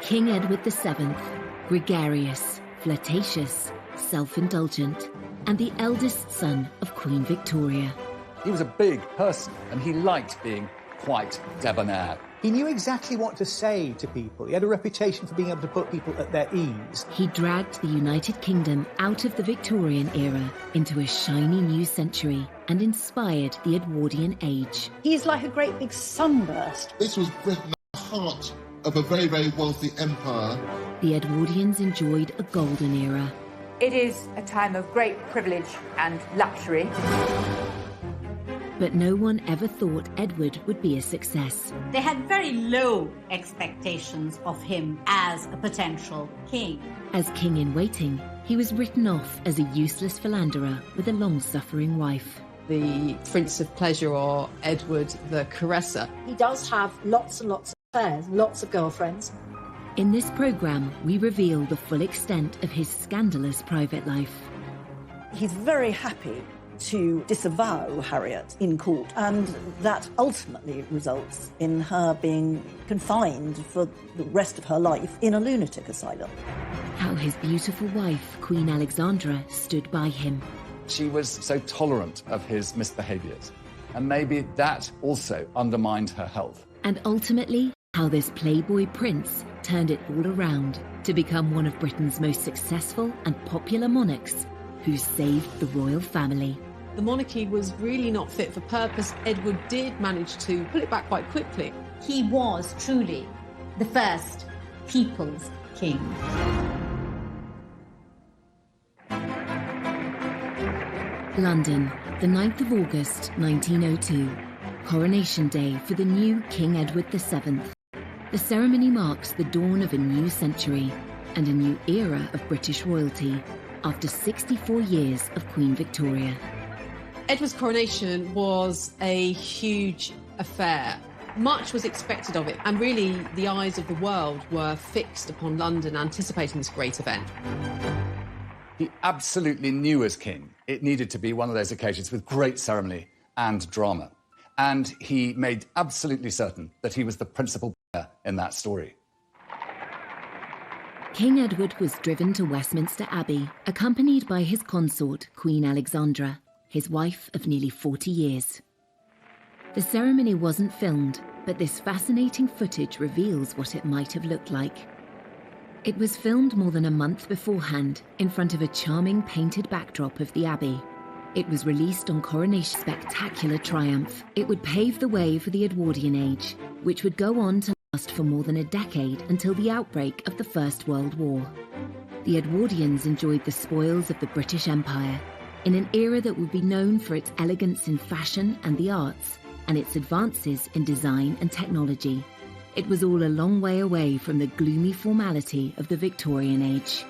King Edward VII, gregarious, flirtatious, self-indulgent, and the eldest son of Queen Victoria. He was a big person, and he liked being quite debonair. He knew exactly what to say to people. He had a reputation for being able to put people at their ease. He dragged the United Kingdom out of the Victorian era into a shiny new century and inspired the Edwardian age. He's like a great big sunburst. This was Britain at the heart of a very, very wealthy empire. The Edwardians enjoyed a golden era. It is a time of great privilege and luxury. But no one ever thought Edward would be a success. They had very low expectations of him as a potential king. As king-in-waiting, he was written off as a useless philanderer with a long-suffering wife. The Prince of Pleasure, or Edward the Caresser. He does have lots and lots of affairs, lots of girlfriends. In this programme, we reveal the full extent of his scandalous private life. He's very happy to disavow Harriet in court, and that ultimately results in her being confined for the rest of her life in a lunatic asylum. How his beautiful wife, Queen Alexandra, stood by him. She was so tolerant of his misbehaviours, and maybe that also undermined her health. And ultimately, how this Playboy prince turned it all around to become one of Britain's most successful and popular monarchs who saved the royal family. The monarchy was really not fit for purpose. Edward did manage to pull it back quite quickly. He was truly the first people's king. London, the 9th of August, 1902. Coronation Day for the new King Edward VII. The ceremony marks the dawn of a new century and a new era of British royalty after 64 years of Queen Victoria. Edward's coronation was a huge affair. Much was expected of it, and really the eyes of the world were fixed upon London, anticipating this great event. He absolutely knew as king it needed to be one of those occasions with great ceremony and drama. And he made absolutely certain that he was the principal player in that story. King Edward was driven to Westminster Abbey, accompanied by his consort, Queen Alexandra, his wife of nearly 40 years. The ceremony wasn't filmed, but this fascinating footage reveals what it might have looked like. It was filmed more than a month beforehand in front of a charming painted backdrop of the Abbey. It was released on Coronation's spectacular triumph. It would pave the way for the Edwardian age, which would go on to last for more than a decade until the outbreak of the First World War. The Edwardians enjoyed the spoils of the British Empire in an era that would be known for its elegance in fashion and the arts, and its advances in design and technology. It was all a long way away from the gloomy formality of the Victorian age.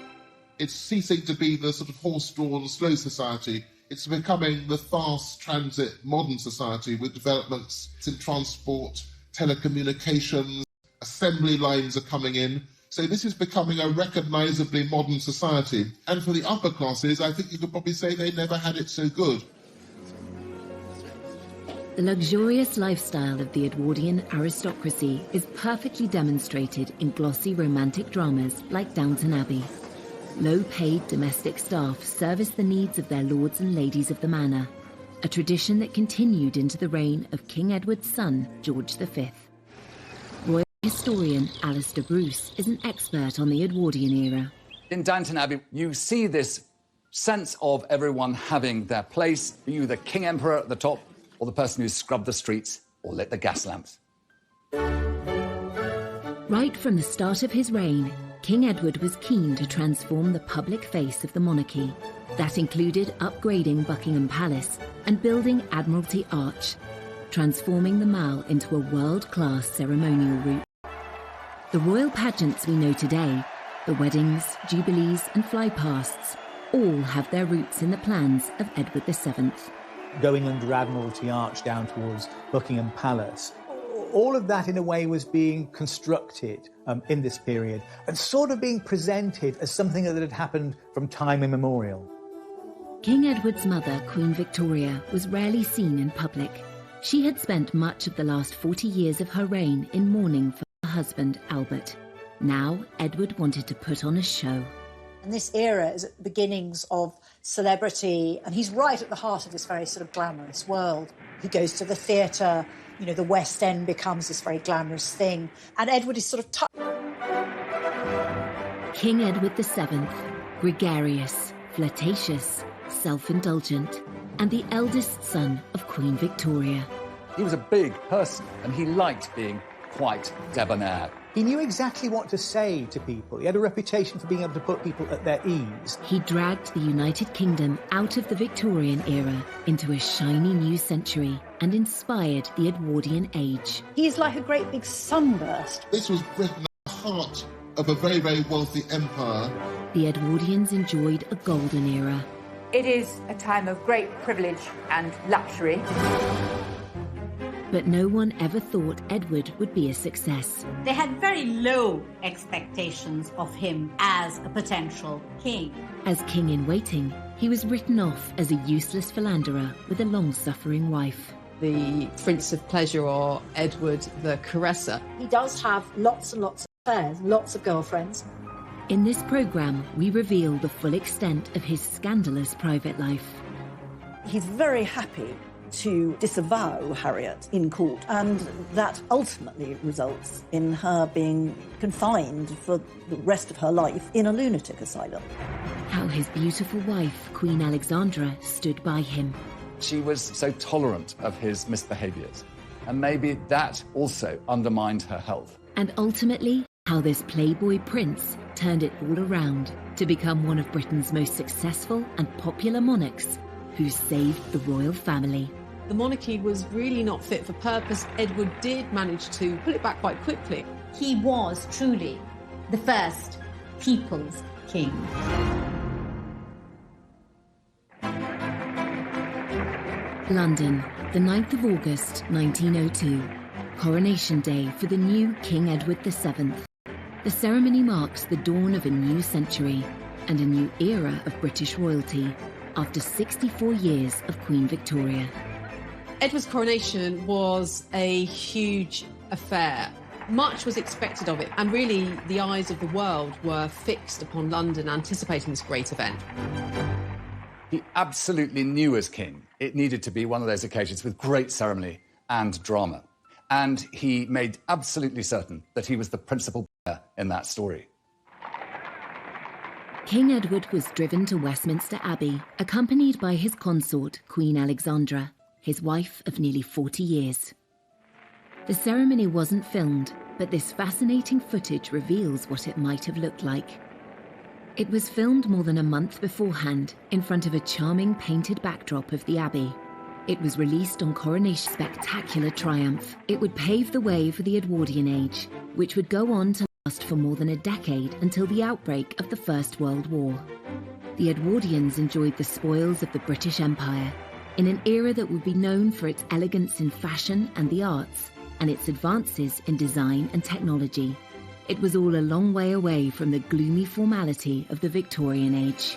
It's ceasing to be the sort of horse-drawn, slow society. It's becoming the fast transit modern society with developments in transport, telecommunications, assembly lines are coming in. So this is becoming a recognisably modern society. And for the upper classes, I think you could probably say they never had it so good. The luxurious lifestyle of the Edwardian aristocracy is perfectly demonstrated in glossy romantic dramas like Downton Abbey. Low-paid domestic staff service the needs of their lords and ladies of the manor, a tradition that continued into the reign of King Edward's son, George V. Royal historian Alistair Bruce is an expert on the Edwardian era. In Downton Abbey, you see this sense of everyone having their place, you the King Emperor at the top, or the person who scrubbed the streets or lit the gas lamps. Right from the start of his reign, King Edward was keen to transform the public face of the monarchy. That included upgrading Buckingham Palace and building Admiralty Arch, transforming the Mall into a world-class ceremonial route. The royal pageants we know today, the weddings, jubilees and flypasts, all have their roots in the plans of Edward VII. Going under Admiralty Arch down towards Buckingham Palace. All of that, in a way, was being constructed in this period and sort of being presented as something that had happened from time immemorial. King Edward's mother, Queen Victoria, was rarely seen in public. She had spent much of the last 40 years of her reign in mourning for her husband, Albert. Now, Edward wanted to put on a show. And this era is at the beginnings of celebrity, and he's right at the heart of this very sort of glamorous world. He goes to the theatre, you know, the West End becomes this very glamorous thing, and Edward is sort of King Edward VII, gregarious, flirtatious, self-indulgent, and the eldest son of Queen Victoria. He was a big person, and he liked being quite debonair. He knew exactly what to say to people. He had a reputation for being able to put people at their ease. He dragged the United Kingdom out of the Victorian era into a shiny new century and inspired the Edwardian age. He's like a great big sunburst. This was Britain at the heart of a very, very wealthy empire. The Edwardians enjoyed a golden era. It is a time of great privilege and luxury. But no one ever thought Edward would be a success. They had very low expectations of him as a potential king. As king in waiting, he was written off as a useless philanderer with a long-suffering wife. The Prince of Pleasure, or Edward the Caresser. He does have lots and lots of affairs, lots of girlfriends. In this programme, we reveal the full extent of his scandalous private life. He's very happy to disavow Harriet in court, and that ultimately results in her being confined for the rest of her life in a lunatic asylum. How his beautiful wife, Queen Alexandra, stood by him. She was so tolerant of his misbehaviours, and maybe that also undermined her health. And ultimately, how this Playboy prince turned it all around to become one of Britain's most successful and popular monarchs who saved the royal family. The monarchy was really not fit for purpose. Edward did manage to pull it back quite quickly. He was truly the first people's king. London, the 9th of August, 1902. Coronation Day for the new King Edward VII. The ceremony marks the dawn of a new century and a new era of British royalty after 64 years of Queen Victoria. Edward's coronation was a huge affair. Much was expected of it, and really the eyes of the world were fixed upon London, anticipating this great event. He absolutely knew as king it needed to be one of those occasions with great ceremony and drama. And he made absolutely certain that he was the principal player in that story. King Edward was driven to Westminster Abbey, accompanied by his consort, Queen Alexandra, his wife of nearly 40 years. The ceremony wasn't filmed, but this fascinating footage reveals what it might have looked like. It was filmed more than a month beforehand in front of a charming painted backdrop of the Abbey. It was released on Coronation's spectacular triumph. It would pave the way for the Edwardian age, which would go on to last for more than a decade until the outbreak of the First World War. The Edwardians enjoyed the spoils of the British Empire in an era that would be known for its elegance in fashion and the arts, and its advances in design and technology. It was all a long way away from the gloomy formality of the Victorian age.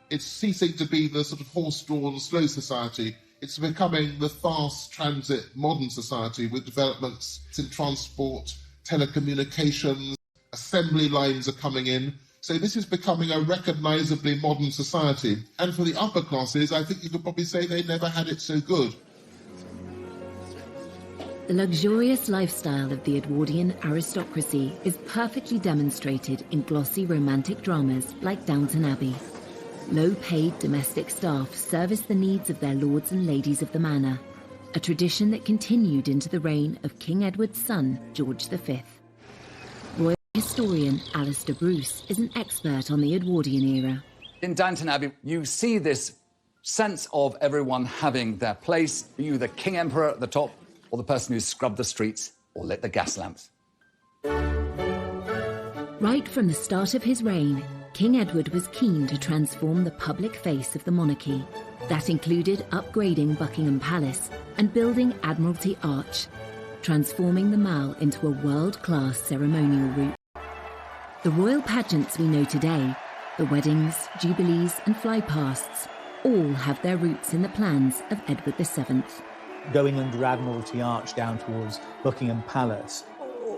It's ceasing to be the sort of horse-drawn, slow society. It's becoming the fast transit modern society with developments in transport, telecommunications, assembly lines are coming in. So this is becoming a recognisably modern society. And for the upper classes, I think you could probably say they never had it so good. The luxurious lifestyle of the Edwardian aristocracy is perfectly demonstrated in glossy romantic dramas like Downton Abbey. Low-paid domestic staff service the needs of their lords and ladies of the manor, a tradition that continued into the reign of King Edward's son, George V. Royal historian Alistair Bruce is an expert on the Edwardian era. In Downton Abbey, you see this sense of everyone having their place, be you the King Emperor at the top, or the person who scrubbed the streets or lit the gas lamps. Right from the start of his reign, King Edward was keen to transform the public face of the monarchy. That included upgrading Buckingham Palace and building Admiralty Arch, transforming the Mall into a world-class ceremonial route. The royal pageants we know today, the weddings, jubilees and flypasts, all have their roots in the plans of Edward VII. Going under Admiralty Arch down towards Buckingham Palace,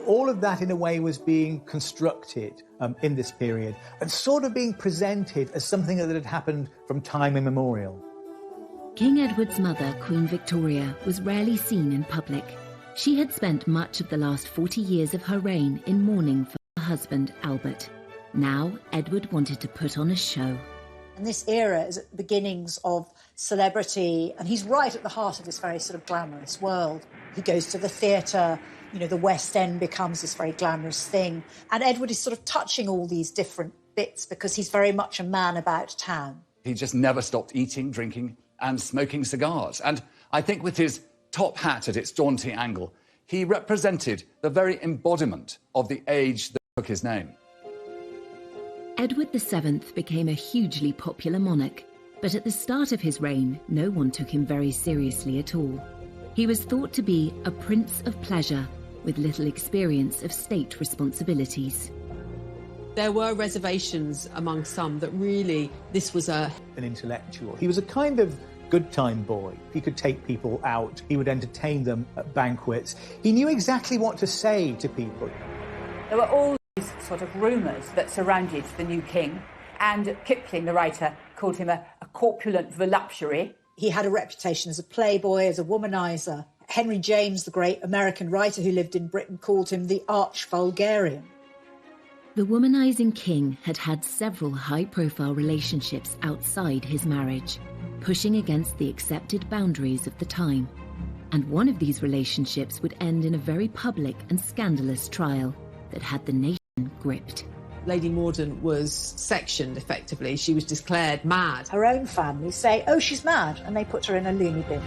All of that, in a way, was being constructed in this period and sort of being presented as something that had happened from time immemorial. King Edward's mother, Queen Victoria, was rarely seen in public. She had spent much of the last 40 years of her reign in mourning for her husband, Albert. Now, Edward wanted to put on a show. And this era is at the beginnings of celebrity, and he's right at the heart of this very sort of glamorous world. He goes to the theatre, the West End becomes this very glamorous thing. And Edward is sort of touching all these different bits because he's very much a man about town. He just never stopped eating, drinking, and smoking cigars. And I think with his top hat at its jaunty angle, he represented the very embodiment of the age that took his name. Edward VII became a hugely popular monarch, but at the start of his reign, no one took him very seriously at all. He was thought to be a prince of pleasure, with little experience of state responsibilities. There were reservations among some that really this was an intellectual. He was a kind of good time boy. He could take people out. He would entertain them at banquets. He knew exactly what to say to people. There were all these sort of rumours that surrounded the new king, and Kipling, the writer, called him a corpulent voluptuary. He had a reputation as a playboy, as a womanizer. Henry James, the great American writer who lived in Britain, called him the arch-vulgarian. The womanizing king had had several high-profile relationships outside his marriage, pushing against the accepted boundaries of the time. And one of these relationships would end in a very public and scandalous trial that had the nation gripped. Lady Mordaunt was sectioned, effectively. She was declared mad. Her own family say, oh, she's mad, and they put her in a loony bin.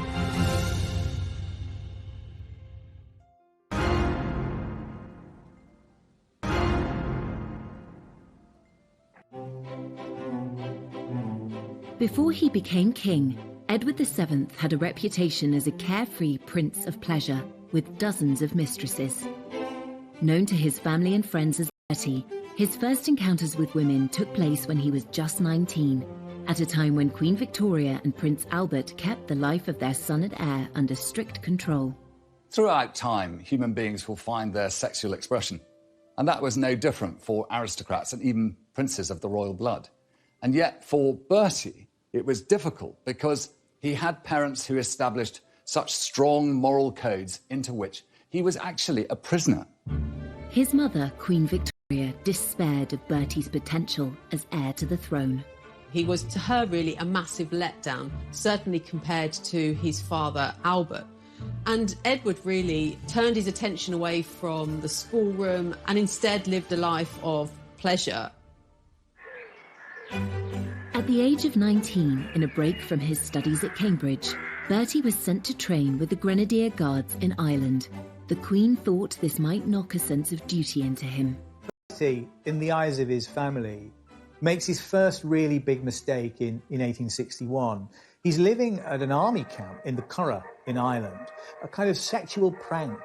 Before he became king, Edward VII had a reputation as a carefree prince of pleasure with dozens of mistresses. Known to his family and friends as Bertie, his first encounters with women took place when he was just 19, at a time when Queen Victoria and Prince Albert kept the life of their son and heir under strict control. Throughout time, human beings will find their sexual expression, and that was no different for aristocrats and even princes of the royal blood. And yet, for Bertie, it was difficult because he had parents who established such strong moral codes into which he was actually a prisoner. His mother, Queen Victoria, despaired of Bertie's potential as heir to the throne. He was, to her, really a massive letdown, certainly compared to his father, Albert. And Edward really turned his attention away from the schoolroom and instead lived a life of pleasure. At the age of 19, in a break from his studies at Cambridge, Bertie was sent to train with the Grenadier Guards in Ireland. The Queen thought this might knock a sense of duty into him. Bertie, in the eyes of his family, makes his first really big mistake in 1861. He's living at an army camp in the Curragh in Ireland. A kind of sexual prank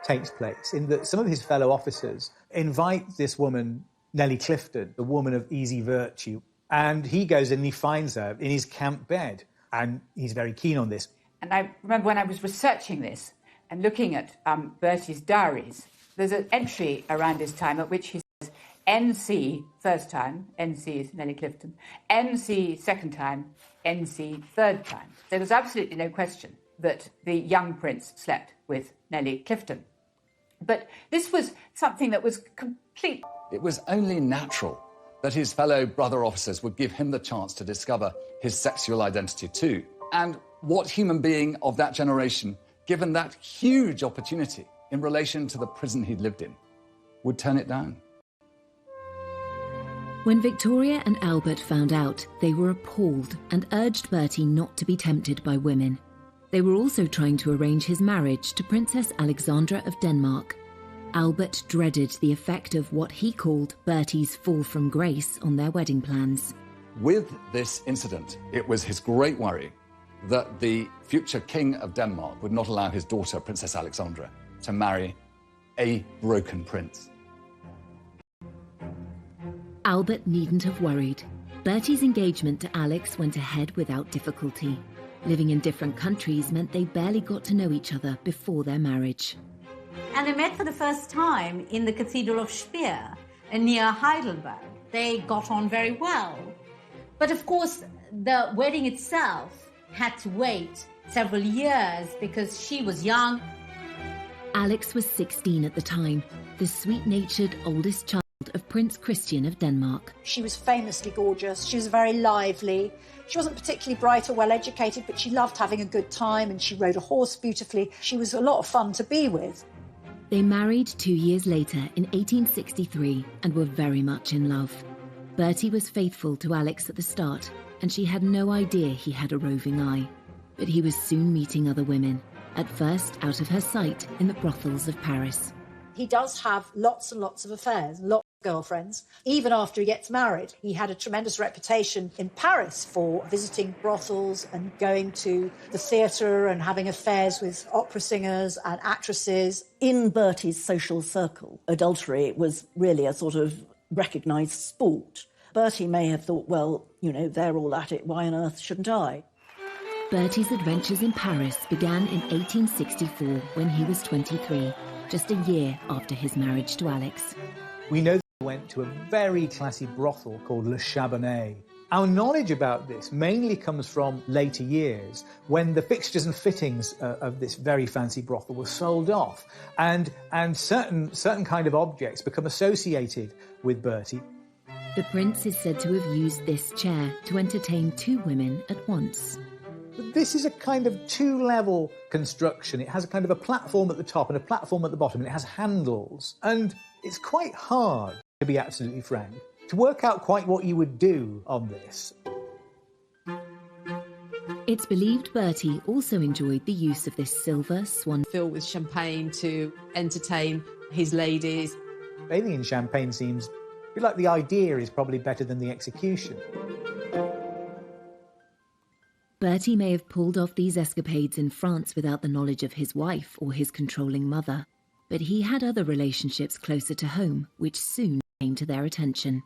takes place in that some of his fellow officers invite this woman, Nellie Clifton, the woman of easy virtue, and he goes in and he finds her in his camp bed, and he's very keen on this. And I remember when I was researching this and looking at Bertie's diaries, there's an entry around this time at which he says, NC first time, NC is Nellie Clifton, NC second time, NC third time. There was absolutely no question that the young prince slept with Nellie Clifton. But this was something that was complete. It was only natural that his fellow brother officers would give him the chance to discover his sexual identity too. And what human being of that generation, given that huge opportunity in relation to the prison he'd lived in, would turn it down? When Victoria and Albert found out, they were appalled and urged Bertie not to be tempted by women. They were also trying to arrange his marriage to Princess Alexandra of Denmark. Albert dreaded the effect of what he called Bertie's fall from grace on their wedding plans. With this incident, it was his great worry that the future king of Denmark would not allow his daughter, Princess Alexandra, to marry a broken prince. Albert needn't have worried. Bertie's engagement to Alex went ahead without difficulty. Living in different countries meant they barely got to know each other before their marriage. And they met for the first time in the Cathedral of Speyer near Heidelberg. They got on very well. But of course, the wedding itself had to wait several years because she was young. Alex was 16 at the time, the sweet-natured oldest child of Prince Christian of Denmark. She was famously gorgeous. She was very lively. She wasn't particularly bright or well-educated, but she loved having a good time, and she rode a horse beautifully. She was a lot of fun to be with. They married 2 years later in 1863 and were very much in love. Bertie was faithful to Alex at the start, and she had no idea he had a roving eye. But he was soon meeting other women, at first out of her sight in the brothels of Paris. He does have lots and lots of affairs, lots of girlfriends. Even after he gets married, he had a tremendous reputation in Paris for visiting brothels and going to the theatre and having affairs with opera singers and actresses. In Bertie's social circle, adultery was really a sort of recognised sport. Bertie may have thought, well, you know, they're all at it, why on earth shouldn't I? Bertie's adventures in Paris began in 1864 when he was 23, just a year after his marriage to Alex. We know that he went to a very classy brothel called Le Chabonnet. Our knowledge about this mainly comes from later years, when the fixtures and fittings of this very fancy brothel were sold off, and certain kind of objects become associated with Bertie. The prince is said to have used this chair to entertain 2 women at once. This is a kind of 2-level construction. It has a kind of a platform at the top and a platform at the bottom, and it has handles. And it's quite hard, to be absolutely frank, to work out quite what you would do on this. It's believed Bertie also enjoyed the use of this silver swan Filled with champagne to entertain his ladies. Bathing in champagne seems a bit like the idea is probably better than the execution. Bertie may have pulled off these escapades in France without the knowledge of his wife or his controlling mother, but he had other relationships closer to home, which soon came to their attention.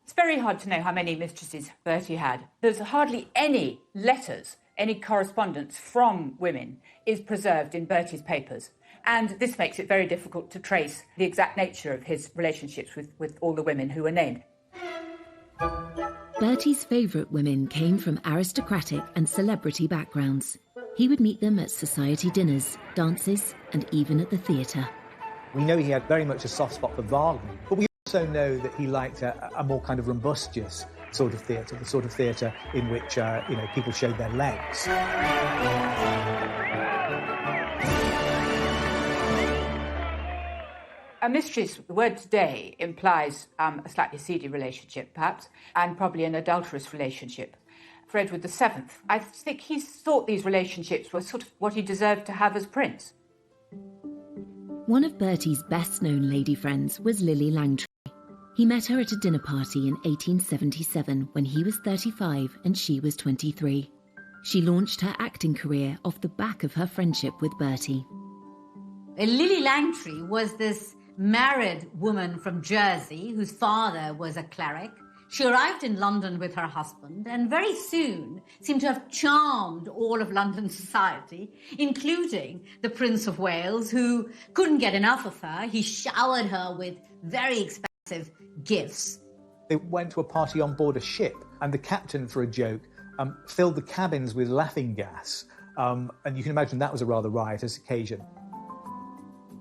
It's very hard to know how many mistresses Bertie had. There's hardly any letters, any correspondence from women is preserved in Bertie's papers. And this makes it very difficult to trace the exact nature of his relationships with all the women who were named. Bertie's favourite women came from aristocratic and celebrity backgrounds. He would meet them at society dinners, dances, and even at the theatre. We know he had very much a soft spot for Wagner, but we also know that he liked a more kind of rumbustious sort of theatre, the sort of theatre in which people showed their legs. A mistress, the word today implies a slightly seedy relationship, perhaps, and probably an adulterous relationship. For Edward VII, I think he thought these relationships were sort of what he deserved to have as prince. One of Bertie's best-known lady friends was Lily Langtry. He met her at a dinner party in 1877 when he was 35 and she was 23. She launched her acting career off the back of her friendship with Bertie. Lily Langtry was this married woman from Jersey whose father was a cleric. She arrived in London with her husband and very soon seemed to have charmed all of London society, including the Prince of Wales, who couldn't get enough of her. He showered her with very expensive gifts. They went to a party on board a ship, and the captain, for a joke, filled the cabins with laughing gas. And you can imagine that was a rather riotous occasion.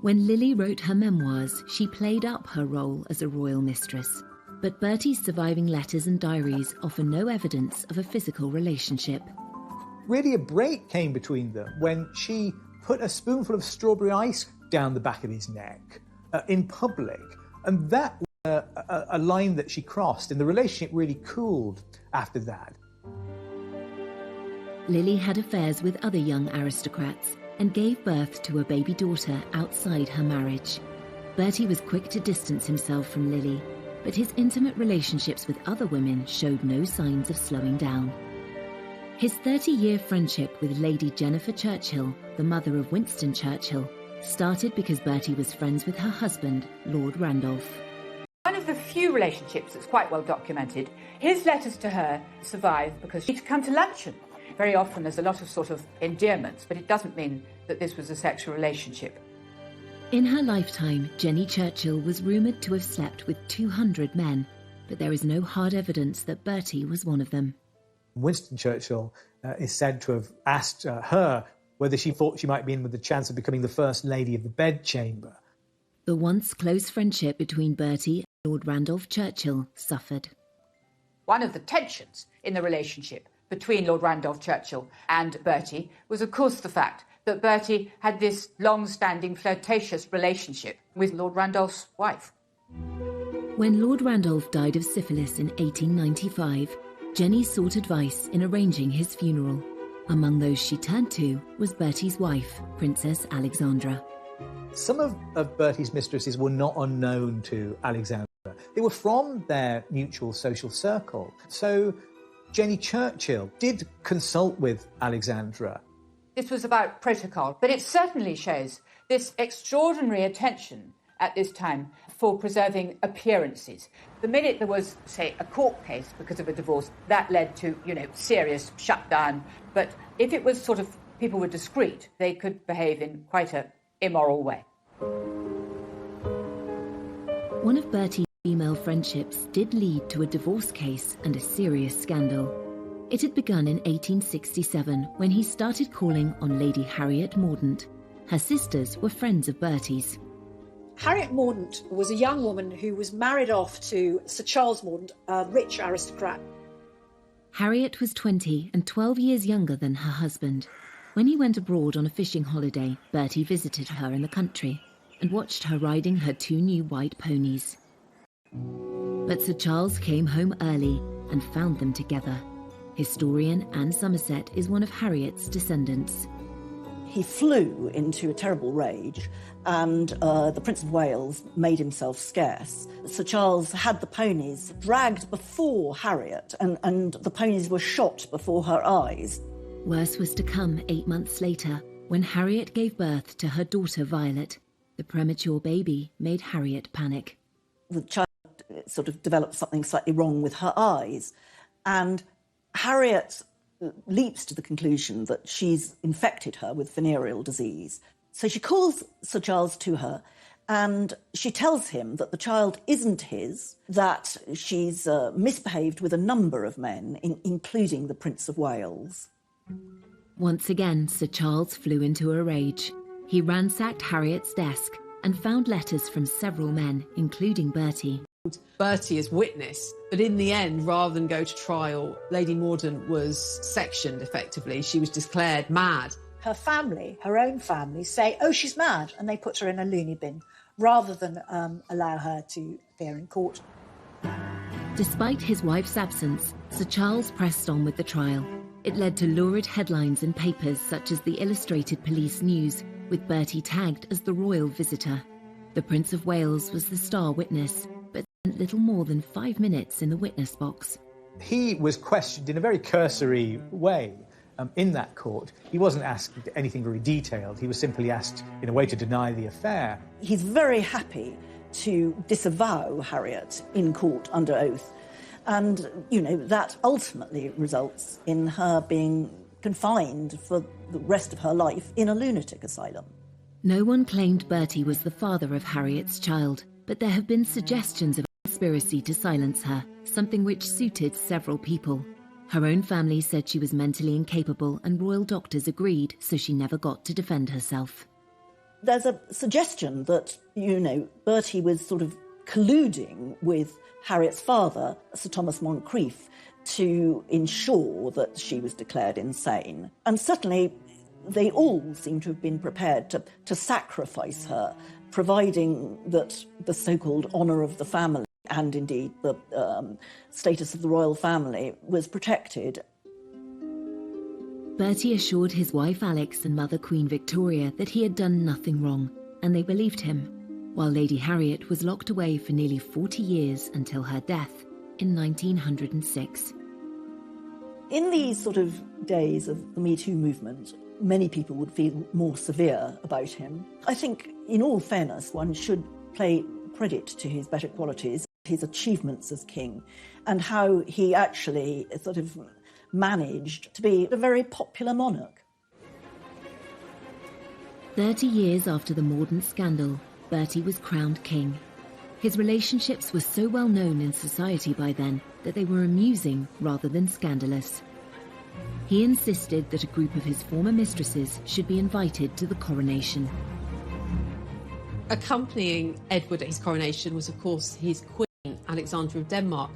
When Lily wrote her memoirs, she played up her role as a royal mistress. But Bertie's surviving letters and diaries offer no evidence of a physical relationship. Really, a break came between them when she put a spoonful of strawberry ice down the back of his neck in public. And that was a line that she crossed, and the relationship really cooled after that. Lily had affairs with other young aristocrats and gave birth to a baby daughter outside her marriage. Bertie was quick to distance himself from Lily, but his intimate relationships with other women showed no signs of slowing down. His 30-year friendship with Lady Jennifer Churchill, the mother of Winston Churchill, started because Bertie was friends with her husband, Lord Randolph. One of the few relationships that's quite well documented, his letters to her survive because she'd come to luncheon. Very often there's a lot of sort of endearments, but it doesn't mean that this was a sexual relationship. In her lifetime, Jenny Churchill was rumoured to have slept with 200 men, but there is no hard evidence that Bertie was one of them. Winston Churchill is said to have asked her whether she thought she might be in with the chance of becoming the First Lady of the Bedchamber. The once close friendship between Bertie and Lord Randolph Churchill suffered. One of the tensions in the relationship between Lord Randolph Churchill and Bertie was, of course, the fact that Bertie had this long-standing flirtatious relationship with Lord Randolph's wife. When Lord Randolph died of syphilis in 1895, Jenny sought advice in arranging his funeral. Among those she turned to was Bertie's wife, Princess Alexandra. Some of Bertie's mistresses were not unknown to Alexandra. They were from their mutual social circle. So Jenny Churchill did consult with Alexandra. This was about protocol, but it certainly shows this extraordinary attention at this time for preserving appearances. The minute there was, say, a court case because of a divorce, that led to, serious shutdown. But if it was sort of people were discreet, they could behave in quite an immoral way. One of Bertie's female friendships did lead to a divorce case and a serious scandal. It had begun in 1867 when he started calling on Lady Harriet Mordaunt. Her sisters were friends of Bertie's. Harriet Mordaunt was a young woman who was married off to Sir Charles Mordaunt, a rich aristocrat. Harriet was 20 and 12 years younger than her husband. When he went abroad on a fishing holiday, Bertie visited her in the country and watched her riding her 2 new white ponies. But Sir Charles came home early and found them together. Historian Anne Somerset is one of Harriet's descendants. He flew into a terrible rage, and the Prince of Wales made himself scarce. Sir Charles had the ponies dragged before Harriet, and the ponies were shot before her eyes. Worse was to come 8 months later, when Harriet gave birth to her daughter Violet. The premature baby made Harriet panic. The child sort of developed something slightly wrong with her eyes, and Harriet leaps to the conclusion that she's infected her with venereal disease. So she calls Sir Charles to her and she tells him that the child isn't his, that she's misbehaved with a number of men, including the Prince of Wales. Once again, Sir Charles flew into a rage. He ransacked Harriet's desk and found letters from several men, including Bertie. Bertie as witness, but in the end, rather than go to trial, Lady Mordaunt was sectioned effectively. She was declared mad. Her family, her own family, say, oh, she's mad, and they put her in a loony bin, rather than allow her to appear in court. Despite his wife's absence, Sir Charles pressed on with the trial. It led to lurid headlines in papers such as the Illustrated Police News, with Bertie tagged as the royal visitor. The Prince of Wales was the star witness, but spent little more than 5 minutes in the witness box. He was questioned in a very cursory way in that court. He wasn't asked anything very detailed. He was simply asked in a way to deny the affair. He's very happy to disavow Harriet in court under oath. And, that ultimately results in her being confined for the rest of her life in a lunatic asylum. No one claimed Bertie was the father of Harriet's child, but there have been suggestions of a conspiracy to silence her, something which suited several people. Her own family said she was mentally incapable and royal doctors agreed, so she never got to defend herself. There's a suggestion that, Bertie was sort of colluding with Harriet's father, Sir Thomas Moncrief, to ensure that she was declared insane. And certainly they all seem to have been prepared to sacrifice her, providing that the so-called honour of the family and indeed the status of the royal family was protected. Bertie assured his wife Alex and mother Queen Victoria that he had done nothing wrong, and they believed him, while Lady Harriet was locked away for nearly 40 years until her death in 1906. In these sort of days of the Me Too movement, many people would feel more severe about him. I think, in all fairness, one should pay credit to his better qualities, his achievements as king, and how he actually sort of managed to be a very popular monarch. 30 years after the Mordaunt scandal, Bertie was crowned king. His relationships were so well known in society by then that they were amusing rather than scandalous. He insisted that a group of his former mistresses should be invited to the coronation. Accompanying Edward at his coronation was, of course, his queen, Alexandra of Denmark,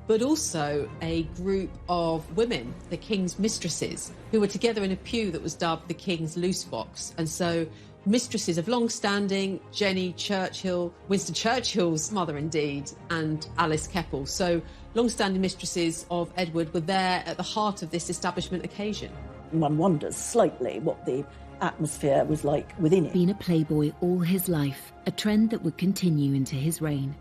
but also a group of women, the king's mistresses, who were together in a pew that was dubbed the King's Loose Box. And so mistresses of long-standing, Jenny Churchill, Winston Churchill's mother indeed, and Alice Keppel. So long-standing mistresses of Edward were there at the heart of this establishment occasion. One wonders slightly what the atmosphere was like within it. Been a playboy all his life, a trend that would continue into his reign.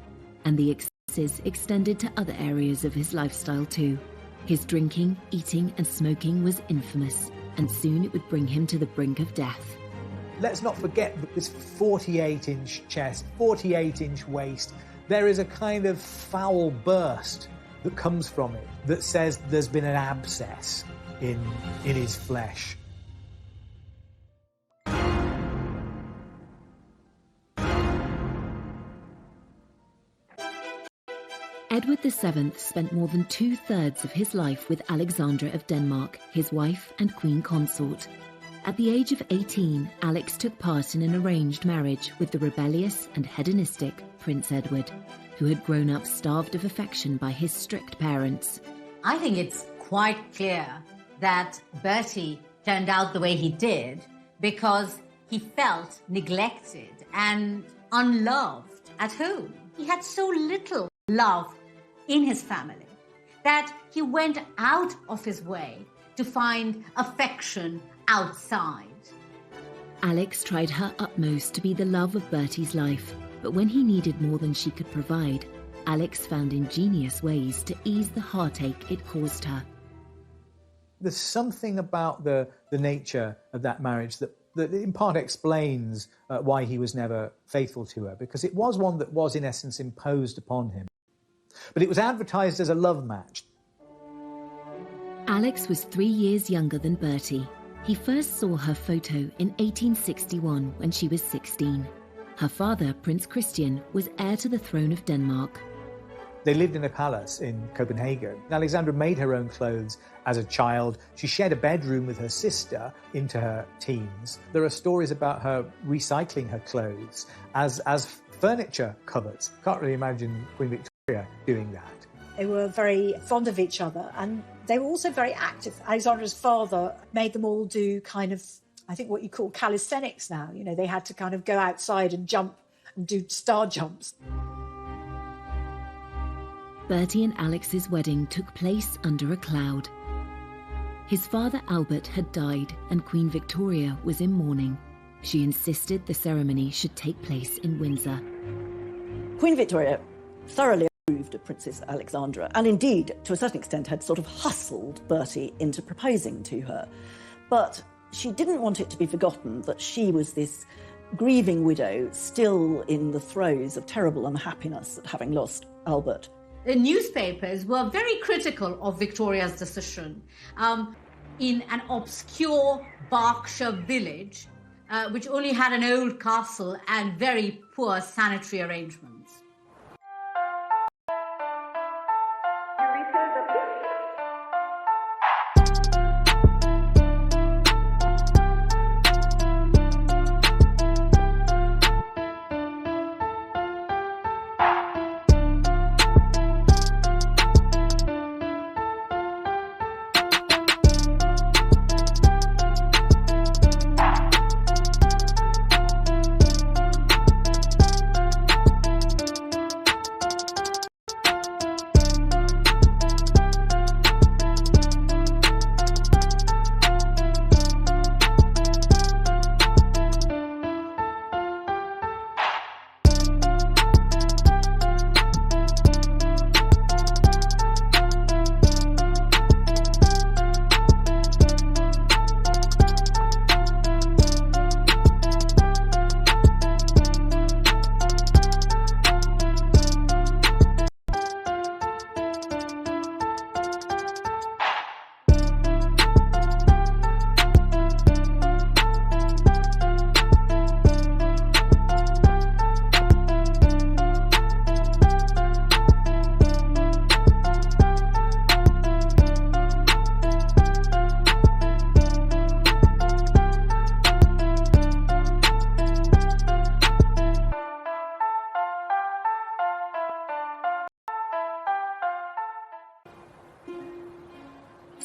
And the excesses extended to other areas of his lifestyle too. His drinking, eating and smoking was infamous, and soon it would bring him to the brink of death. Let's not forget that this 48-inch chest, 48-inch waist, there is a kind of foul burst that comes from it that says there's been an abscess in his flesh. Edward VII spent more than 2/3 of his life with Alexandra of Denmark, his wife and queen consort. At the age of 18, Alex took part in an arranged marriage with the rebellious and hedonistic Prince Edward, who had grown up starved of affection by his strict parents. I think it's quite clear that Bertie turned out the way he did because he felt neglected and unloved at home. He had so little love in his family that he went out of his way to find affection outside. Alex tried her utmost to be the love of Bertie's life, but when he needed more than she could provide, Alex found ingenious ways to ease the heartache it caused her. There's something about the nature of that marriage that in part explains why he was never faithful to her, because it was one that was in essence imposed upon him. But it was advertised as a love match. Alex was 3 years younger than Bertie. He first saw her photo in 1861 when she was 16. Her father, Prince Christian, was heir to the throne of Denmark. They lived in a palace in Copenhagen. Alexandra made her own clothes as a child. She shared a bedroom with her sister into her teens. There are stories about her recycling her clothes as furniture covers. Can't really imagine Queen Victoria doing that. They were very fond of each other, and they were also very active. Alexandra's father made them all do kind of, I think, what you call calisthenics now. You know, they had to kind of go outside and jump and do star jumps. Bertie and Alex's wedding took place under a cloud. His father Albert had died and Queen Victoria was in mourning. She insisted the ceremony should take place in Windsor. Queen Victoria thoroughly approved of Princess Alexandra, and indeed, to a certain extent, had sort of hustled Bertie into proposing to her. But she didn't want it to be forgotten that she was this grieving widow still in the throes of terrible unhappiness at having lost Albert. The newspapers were very critical of Victoria's decision. In an obscure Berkshire village, which only had an old castle and very poor sanitary arrangements.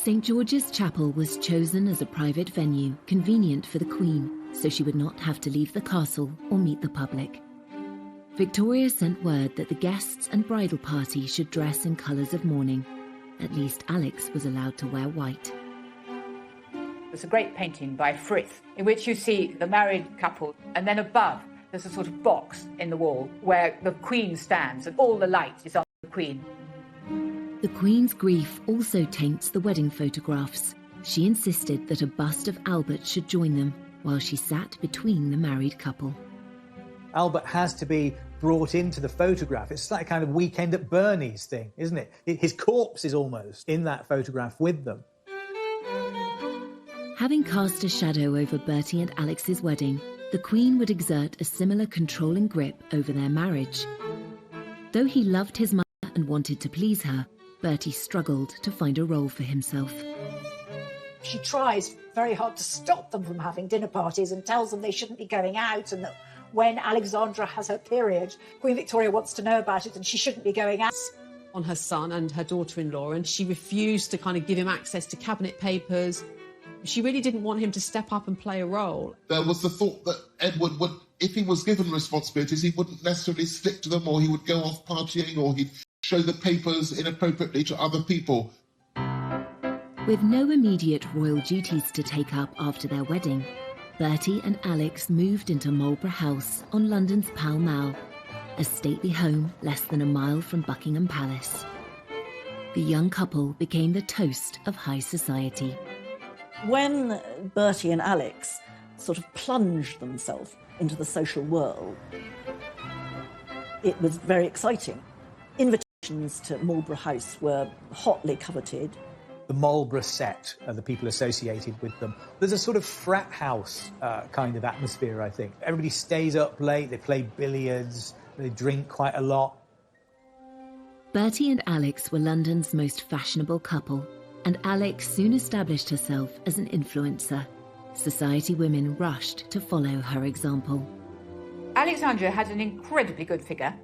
St. George's Chapel was chosen as a private venue convenient for the Queen, so she would not have to leave the castle or meet the public. Victoria sent word that the guests and bridal party should dress in colours of mourning. At least Alex was allowed to wear white. There's a great painting by Frith in which you see the married couple, and then above there's a sort of box in the wall where the Queen stands and all the light is on the Queen. The Queen's grief also taints the wedding photographs. She insisted that a bust of Albert should join them while she sat between the married couple. Albert has to be brought into the photograph. It's like a kind of Weekend at Bernie's thing, isn't it? His corpse is almost in that photograph with them. Having cast a shadow over Bertie and Alex's wedding, the Queen would exert a similar controlling grip over their marriage. Though he loved his mother and wanted to please her, Bertie struggled to find a role for himself. She tries very hard to stop them from having dinner parties and tells them they shouldn't be going out, and that when Alexandra has her period, Queen Victoria wants to know about it and she shouldn't be going out. On her son and her daughter-in-law, and she refused to kind of give him access to cabinet papers. She really didn't want him to step up and play a role. There was the thought that Edward would, if he was given responsibilities, he wouldn't necessarily stick to them, or he would go off partying, or he'd show the papers inappropriately to other people. With no immediate royal duties to take up after their wedding, Bertie and Alex moved into Marlborough House on London's Pall Mall, a stately home less than a mile from Buckingham Palace. The young couple became the toast of high society. When Bertie and Alex sort of plunged themselves into the social world, it was very exciting. Invitations to Marlborough House were hotly coveted. The Marlborough set are the people associated with them. There's a sort of frat house kind of atmosphere, I think. Everybody stays up late, they play billiards, they drink quite a lot. Bertie and Alex were London's most fashionable couple, and Alex soon established herself as an influencer. Society women rushed to follow her example. Alexandra had an incredibly good figure,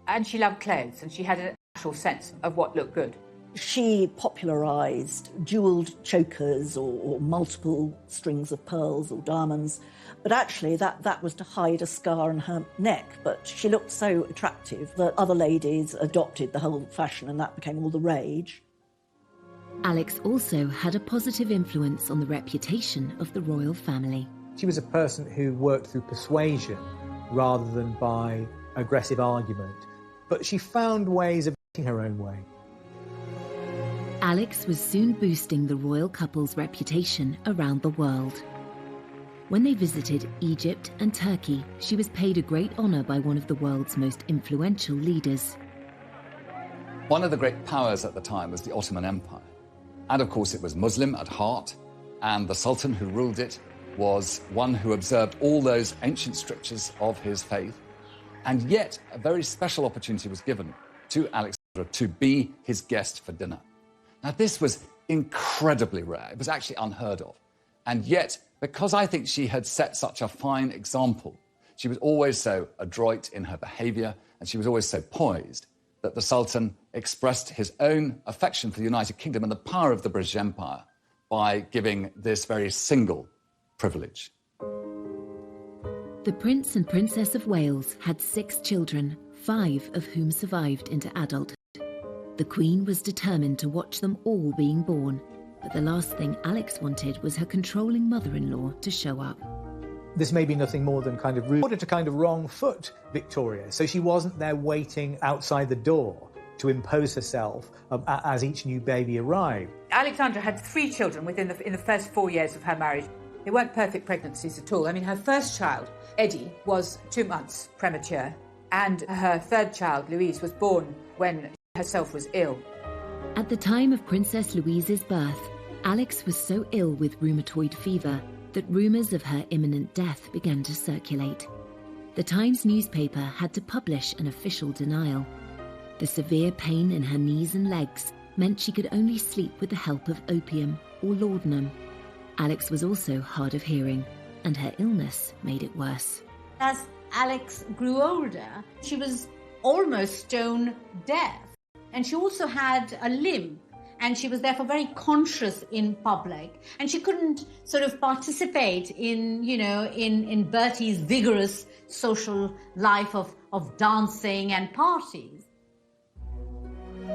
and she loved clothes, and she had an actual sense of what looked good. She popularised jewelled chokers or multiple strings of pearls or diamonds, but actually that was to hide a scar on her neck. But she looked so attractive that other ladies adopted the whole fashion, and that became all the rage. Alex also had a positive influence on the reputation of the royal family. She was a person who worked through persuasion rather than by aggressive argument, but she found ways of making her own way. Alex was soon boosting the royal couple's reputation around the world. When they visited Egypt and Turkey, she was paid a great honour by one of the world's most influential leaders. One of the great powers at the time was the Ottoman Empire. And of course it was Muslim at heart, and the Sultan who ruled it was one who observed all those ancient strictures of his faith. And yet a very special opportunity was given to Alexandra to be his guest for dinner. Now, this was incredibly rare. It was actually unheard of. And yet, because I think she had set such a fine example, she was always so adroit in her behaviour, and she was always so poised, that the Sultan expressed his own affection for the United Kingdom and the power of the British Empire by giving this very single privilege. The Prince and Princess of Wales had 6 children, 5 of whom survived into adulthood. The Queen was determined to watch them all being born, but the last thing Alex wanted was her controlling mother-in-law to show up. This may be nothing more than kind of rude, to kind of wrong foot Victoria, so she wasn't there waiting outside the door to impose herself as each new baby arrived. Alexandra had 3 children in the first 4 years of her marriage. They weren't perfect pregnancies at all. I mean, her first child, Eddie, was 2 months premature, and her third child, Louise, was born when herself was ill. At the time of Princess Louise's birth, Alex was so ill with rheumatoid fever that rumours of her imminent death began to circulate. The Times newspaper had to publish an official denial. The severe pain in her knees and legs meant she could only sleep with the help of opium or laudanum. Alex was also hard of hearing, and her illness made it worse. As Alex grew older, she was almost stone deaf. And she also had a limp, and she was therefore very conscious in public, and she couldn't sort of participate in, you know, in Bertie's vigorous social life of dancing and parties.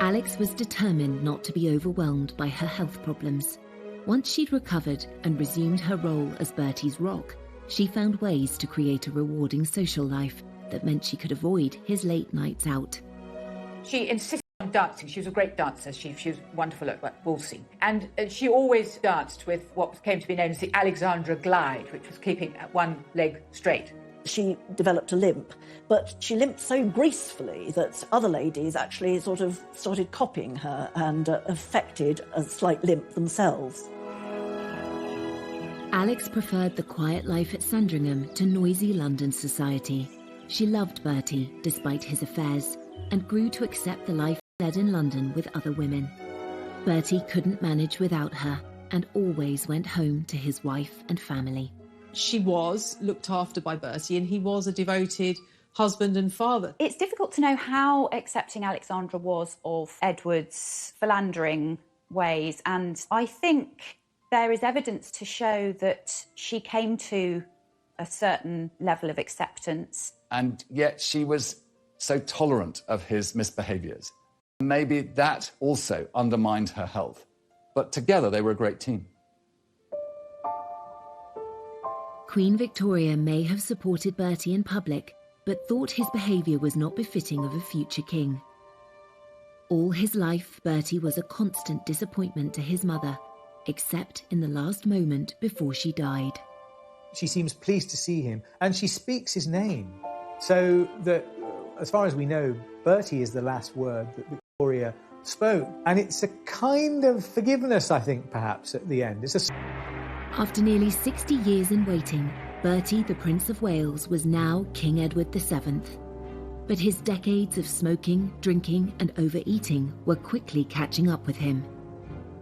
Alex was determined not to be overwhelmed by her health problems. Once she'd recovered and resumed her role as Bertie's rock, she found ways to create a rewarding social life that meant she could avoid his late nights out. She insisted on dancing. She was a great dancer. She was wonderful at waltzing. And she always danced with what came to be known as the Alexandra glide, which was keeping one leg straight. She developed a limp, but she limped so gracefully that other ladies actually sort of started copying her and affected a slight limp themselves. Alex preferred the quiet life at Sandringham to noisy London society. She loved Bertie, despite his affairs, and grew to accept the life led in London with other women. Bertie couldn't manage without her and always went home to his wife and family. She was looked after by Bertie, and he was a devoted husband and father. It's difficult to know how accepting Alexandra was of Edward's philandering ways, and I think there is evidence to show that she came to a certain level of acceptance. And yet she was so tolerant of his misbehaviours. Maybe that also undermined her health. But together they were a great team. Queen Victoria may have supported Bertie in public, but thought his behaviour was not befitting of a future king. All his life, Bertie was a constant disappointment to his mother, except in the last moment before she died. She seems pleased to see him, and she speaks his name. So that, as far as we know, Bertie is the last word that Victoria spoke. And it's a kind of forgiveness, I think, perhaps, at the end. After nearly 60 years in waiting, Bertie, the Prince of Wales, was now King Edward VII. But his decades of smoking, drinking and overeating were quickly catching up with him.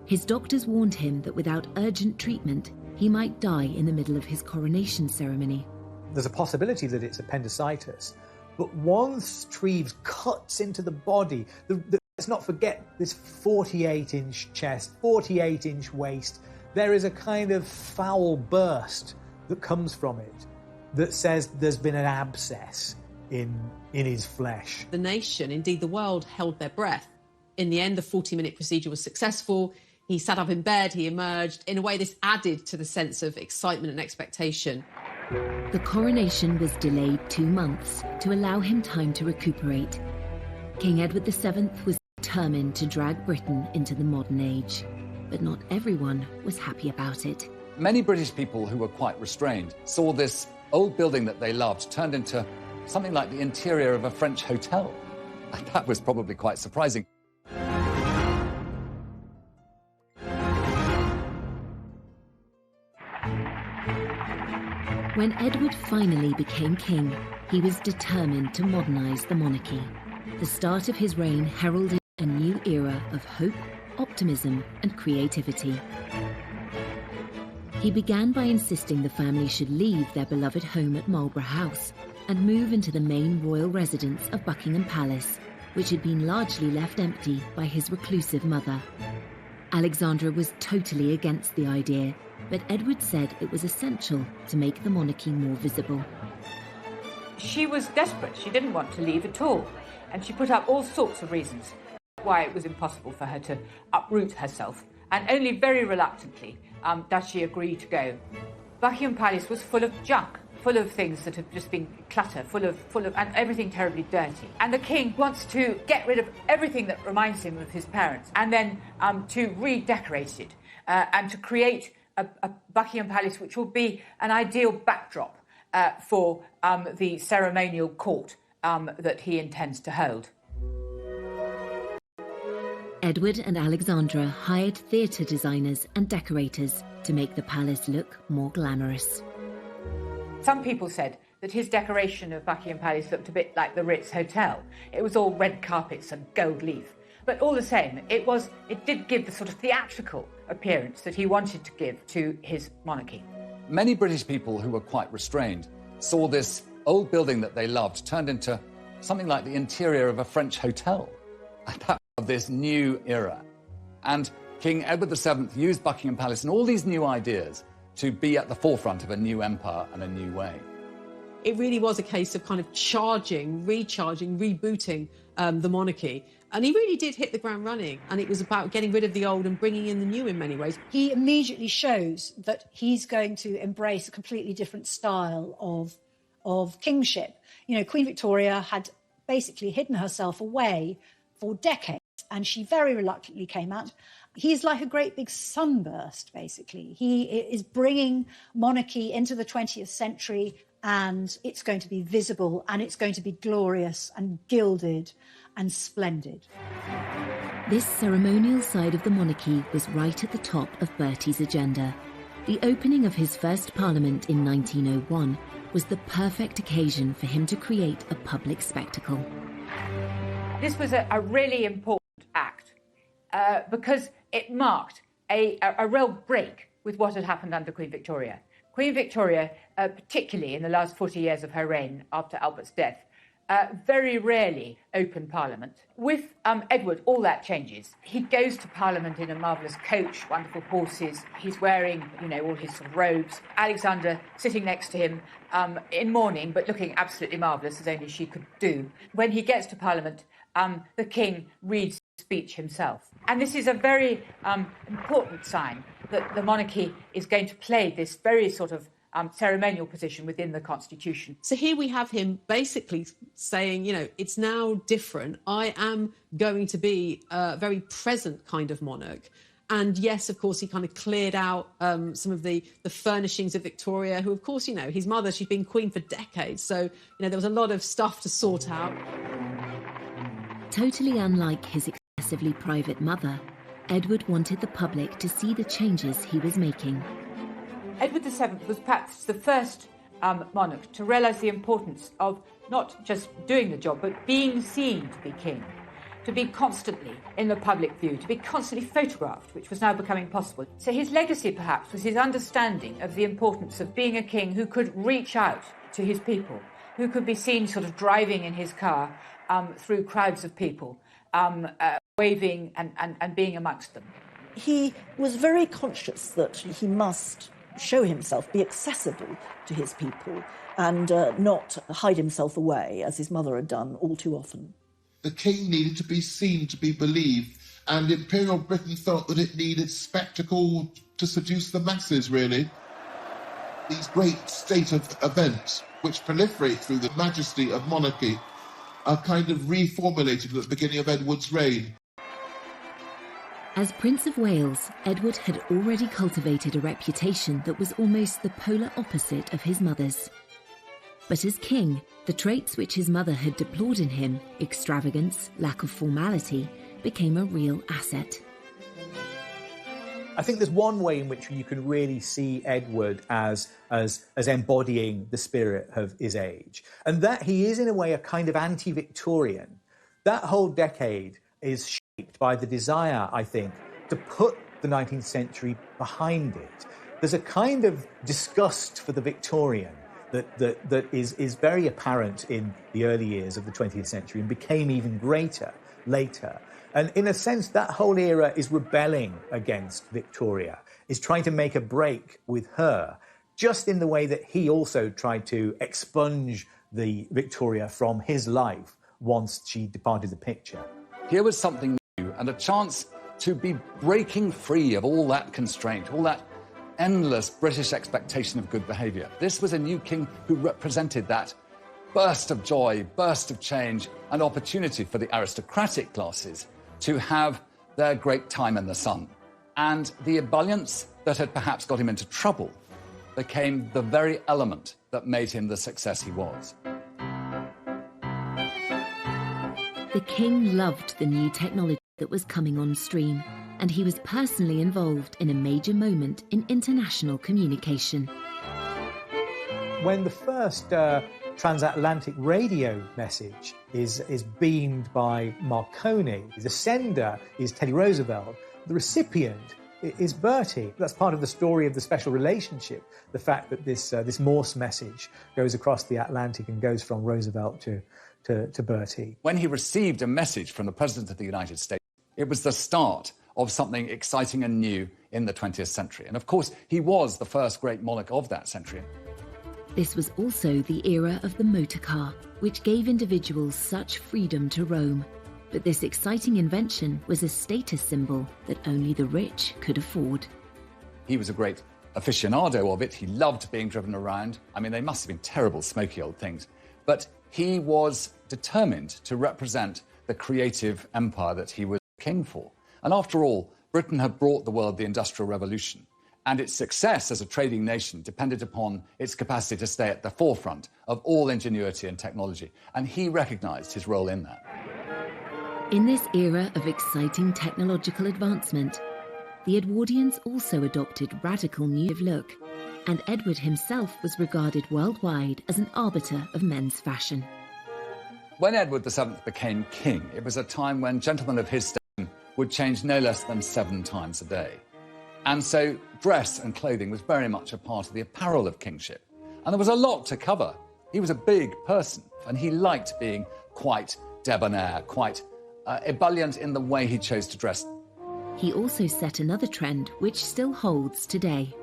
His doctors warned him that without urgent treatment, he might die in the middle of his coronation ceremony. There's a possibility that it's appendicitis, but once Treves cuts into the body, let's not forget this 48-inch chest, 48-inch waist, there is a kind of foul burst that comes from it that says there's been an abscess in his flesh. The nation, indeed the world, held their breath. In the end, the 40-minute procedure was successful. He sat up in bed, he emerged. In a way, this added to the sense of excitement and expectation. The coronation was delayed 2 months to allow him time to recuperate. King Edward VII was determined to drag Britain into the modern age. But not everyone was happy about it. Many British people who were quite restrained saw this old building that they loved turned into something like the interior of a French hotel. And that was probably quite surprising. When Edward finally became king, he was determined to modernise the monarchy. The start of his reign heralded a new era of hope, optimism and creativity. He began by insisting the family should leave their beloved home at Marlborough House and move into the main royal residence of Buckingham Palace, which had been largely left empty by his reclusive mother. Alexandra was totally against the idea, but Edward said it was essential to make the monarchy more visible. She was desperate. She didn't want to leave at all. And she put up all sorts of reasons why it was impossible for her to uproot herself, and only very reluctantly does she agree to go. Buckingham Palace was full of junk, full of things that have just been clutter, full of and everything terribly dirty. And the king wants to get rid of everything that reminds him of his parents, and then to redecorate it and to create a Buckingham Palace which will be an ideal backdrop for the ceremonial court that he intends to hold. Edward and Alexandra hired theatre designers and decorators to make the palace look more glamorous. Some people said that his decoration of Buckingham Palace looked a bit like the Ritz Hotel. It was all red carpets and gold leaf. But all the same, it did give the sort of theatrical appearance that he wanted to give to his monarchy. Many British people who were quite restrained saw this old building that they loved turned into something like the interior of a French hotel. And that was this new era. And King Edward VII used Buckingham Palace and all these new ideas to be at the forefront of a new empire and a new way. It really was a case of kind of recharging, rebooting the monarchy. And he really did hit the ground running. And it was about getting rid of the old and bringing in the new in many ways. He immediately shows that he's going to embrace a completely different style of kingship. You know, Queen Victoria had basically hidden herself away for decades, and she very reluctantly came out. He's like a great big sunburst, basically. He is bringing monarchy into the 20th century, and it's going to be visible, and it's going to be glorious and gilded and splendid. This ceremonial side of the monarchy was right at the top of Bertie's agenda. The opening of his first parliament in 1901 was the perfect occasion for him to create a public spectacle. This was a really important act because it marked a real break with what had happened under Queen Victoria. Queen Victoria, particularly in the last 40 years of her reign after Albert's death, very rarely opened Parliament. With Edward, all that changes. He goes to Parliament in a marvellous coach, wonderful horses. He's wearing, you know, all his sort of robes. Alexandra sitting next to him in mourning, but looking absolutely marvellous, as only she could do. When he gets to Parliament, the King reads the speech himself. And this is a very important sign that the monarchy is going to play this very sort of ceremonial position within the Constitution. So here we have him basically saying, you know, it's now different. I am going to be a very present kind of monarch. And yes, of course, he kind of cleared out some of the furnishings of Victoria, who, of course, you know, his mother, she'd been queen for decades. So, you know, there was a lot of stuff to sort out. Totally unlike his excessively private mother, Edward wanted the public to see the changes he was making. Edward VII was perhaps the first monarch to realise the importance of not just doing the job, but being seen to be king, to be constantly in the public view, to be constantly photographed, which was now becoming possible. So his legacy, perhaps, was his understanding of the importance of being a king who could reach out to his people, who could be seen sort of driving in his car through crowds of people, waving and being amongst them. He was very conscious that he must show himself, be accessible to his people, and not hide himself away, as his mother had done all too often. The king needed to be seen, to be believed, and Imperial Britain felt that it needed spectacle to seduce the masses, really. These great state of events, which proliferate through the majesty of monarchy, are kind of reformulated at the beginning of Edward's reign. As Prince of Wales, Edward had already cultivated a reputation that was almost the polar opposite of his mother's. But as king, the traits which his mother had deplored in him, extravagance, lack of formality, became a real asset. I think there's one way in which you can really see Edward as embodying the spirit of his age, and that he is in a way a kind of anti-Victorian. That whole decade is shaped by the desire, I think, to put the 19th century behind it. There's a kind of disgust for the Victorian that is very apparent in the early years of the 20th century and became even greater later. And in a sense, that whole era is rebelling against Victoria, is trying to make a break with her, just in the way that he also tried to expunge the Victoria from his life once she departed the picture. Here was something new and a chance to be breaking free of all that constraint, all that endless British expectation of good behaviour. This was a new king who represented that burst of joy, burst of change, and opportunity for the aristocratic classes to have their great time in the sun. And the ebullience that had perhaps got him into trouble became the very element that made him the success he was. The king loved the new technology that was coming on stream, and he was personally involved in a major moment in international communication. When the first transatlantic radio message is beamed by Marconi, the sender is Teddy Roosevelt, the recipient is Bertie. That's part of the story of the special relationship, the fact that this Morse message goes across the Atlantic and goes from Roosevelt to Bertie. When he received a message from the President of the United States, it was the start of something exciting and new in the 20th century. And of course, he was the first great monarch of that century. This was also the era of the motor car, which gave individuals such freedom to roam. But this exciting invention was a status symbol that only the rich could afford. He was a great aficionado of it. He loved being driven around. I mean, they must have been terrible, smoky old things. But he was determined to represent the creative empire that he was king for. And after all, Britain had brought the world the Industrial Revolution, and its success as a trading nation depended upon its capacity to stay at the forefront of all ingenuity and technology. And he recognised his role in that. In this era of exciting technological advancement, the Edwardians also adopted radical new look, and Edward himself was regarded worldwide as an arbiter of men's fashion. When Edward VII became king, it was a time when gentlemen of his station would change no less than 7 times a day. And so dress and clothing was very much a part of the apparel of kingship. And there was a lot to cover. He was a big person, and he liked being quite debonair, quite ebullient in the way he chose to dress. He also set another trend which still holds today.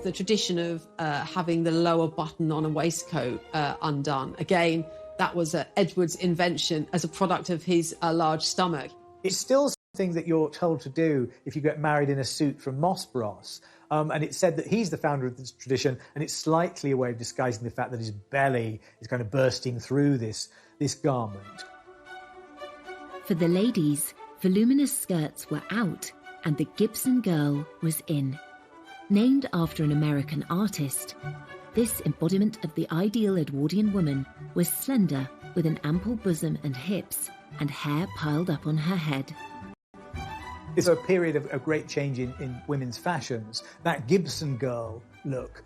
The tradition of having the lower button on a waistcoat undone. Again, that was Edward's invention as a product of his large stomach. It's still something that you're told to do if you get married in a suit from Moss Bros. And it's said that he's the founder of this tradition, and it's slightly a way of disguising the fact that his belly is kind of bursting through this garment. For the ladies, voluminous skirts were out and the Gibson girl was in. Named after an American artist, this embodiment of the ideal Edwardian woman was slender, with an ample bosom and hips, and hair piled up on her head. It's a period of great change in women's fashions. That Gibson girl look,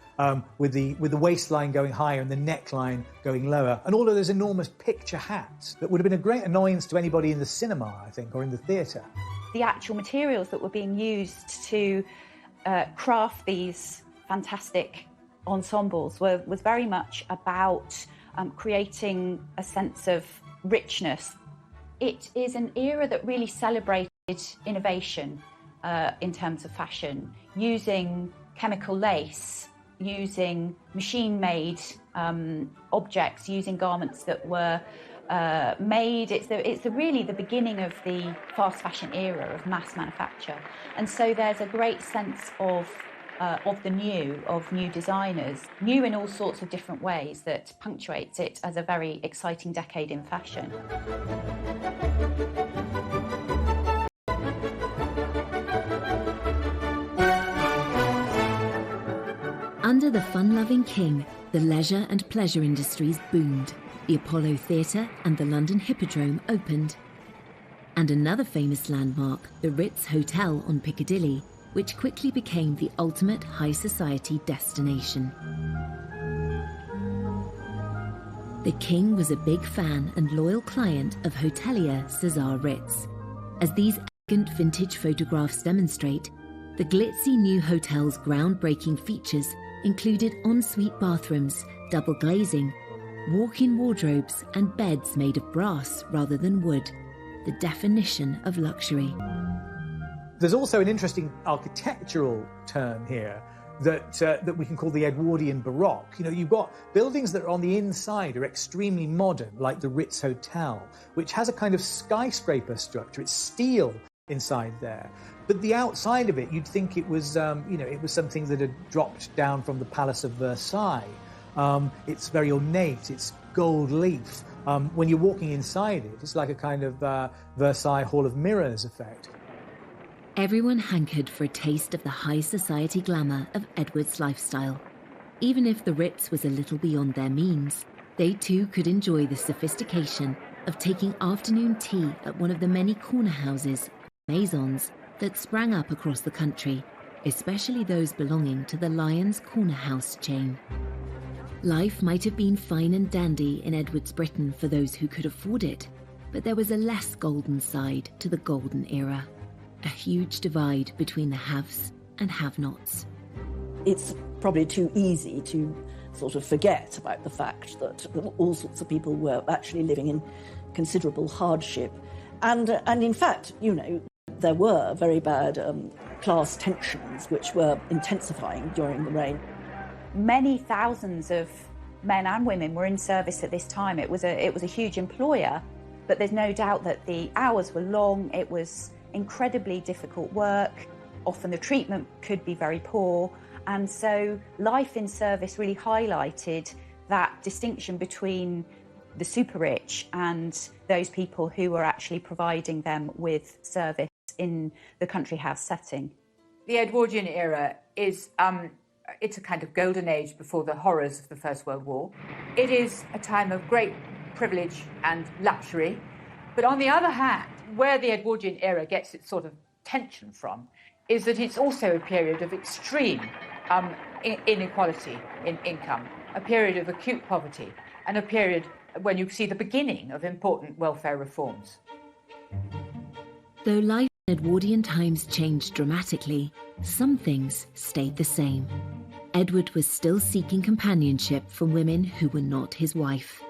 with the waistline going higher and the neckline going lower, and all of those enormous picture hats that would have been a great annoyance to anybody in the cinema, I think, or in the theatre. The actual materials that were being used to craft these fantastic ensembles was very much about creating a sense of richness. It is an era that really celebrated innovation in terms of fashion, using chemical lace, using machine-made objects, using garments that were made. It's really the beginning of the fast fashion era of mass manufacture, and so there's a great sense of new designers, new in all sorts of different ways, that punctuates it as a very exciting decade in fashion. Under the fun-loving king, the leisure and pleasure industries boomed. The Apollo Theatre and the London Hippodrome opened. And another famous landmark, the Ritz Hotel on Piccadilly, which quickly became the ultimate high society destination. The king was a big fan and loyal client of hotelier Cesar Ritz. As these elegant vintage photographs demonstrate, the glitzy new hotel's groundbreaking features included ensuite bathrooms, double glazing, walk-in wardrobes and beds made of brass rather than wood, the definition of luxury. There's also an interesting architectural term here that we can call the Edwardian Baroque. You know, you've got buildings that are on the inside are extremely modern, like the Ritz Hotel, which has a kind of skyscraper structure. It's steel inside there. But the outside of it, you'd think it was, it was something that had dropped down from the Palace of Versailles. It's very ornate, it's gold leaf. When you're walking inside it, it's like a kind of Versailles Hall of Mirrors effect. Everyone hankered for a taste of the high society glamour of Edward's lifestyle. Even if the Ritz was a little beyond their means, they too could enjoy the sophistication of taking afternoon tea at one of the many corner houses, maisons, that sprang up across the country, especially those belonging to the Lyons Corner House chain. Life might have been fine and dandy in Edward's Britain for those who could afford it, but there was a less golden side to the golden era. A huge divide between the haves and have-nots. It's probably too easy to sort of forget about the fact that all sorts of people were actually living in considerable hardship. And in fact, there were very bad class tensions which were intensifying during the reign. Many thousands of men and women were in service at this time. It was a huge employer, but there's no doubt that the hours were long. It was incredibly difficult work. Often the treatment could be very poor. And so life in service really highlighted that distinction between the super rich and those people who were actually providing them with service in the country house setting. The Edwardian era is it's a kind of golden age before the horrors of the First World War. It is a time of great privilege and luxury. But on the other hand, where the Edwardian era gets its sort of tension from is that it's also a period of extreme inequality in income, a period of acute poverty, and a period when you see the beginning of important welfare reforms. Though life in Edwardian times changed dramatically, some things stayed the same. Edward was still seeking companionship from women who were not his wife,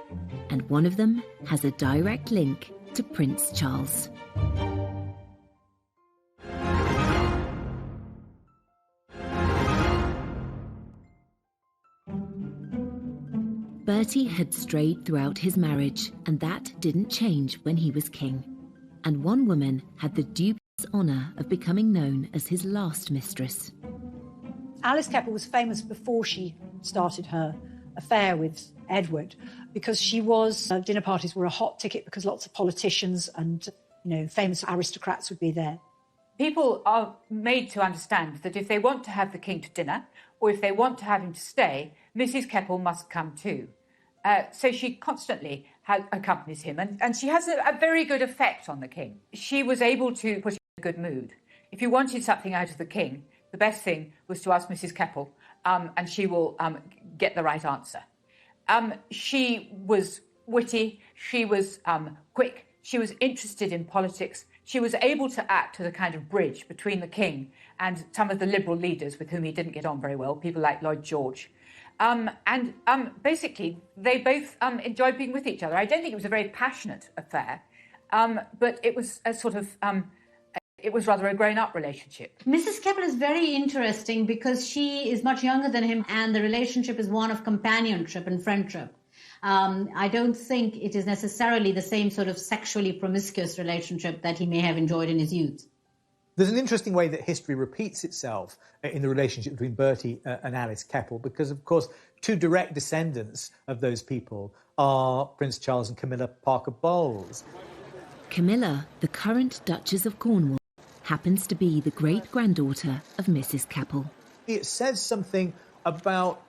and one of them has a direct link to Prince Charles. Bertie had strayed throughout his marriage, and that didn't change when he was king. And one woman had the dubious honour of becoming known as his last mistress. Alice Keppel was famous before she started her affair with Edward, because she was, dinner parties were a hot ticket because lots of politicians and, famous aristocrats would be there. People are made to understand that if they want to have the king to dinner, or if they want to have him to stay, Mrs. Keppel must come too. So she constantly accompanies him, and she has a very good effect on the king. She was able to put him in a good mood. If you wanted something out of the king, the best thing was to ask Mrs. Keppel, and she will get the right answer. She was witty, she was quick, she was interested in politics. She was able to act as a kind of bridge between the king and some of the liberal leaders with whom he didn't get on very well, people like Lloyd George. Basically, they both enjoyed being with each other. I don't think it was a very passionate affair, but it was a sort of, it was rather a grown-up relationship. Mrs. Keppel is very interesting because she is much younger than him, and the relationship is one of companionship and friendship. I don't think it is necessarily the same sort of sexually promiscuous relationship that he may have enjoyed in his youth. There's an interesting way that history repeats itself in the relationship between Bertie and Alice Keppel, because, of course, two direct descendants of those people are Prince Charles and Camilla Parker Bowles. Camilla, the current Duchess of Cornwall, happens to be the great-granddaughter of Mrs. Keppel. It says something about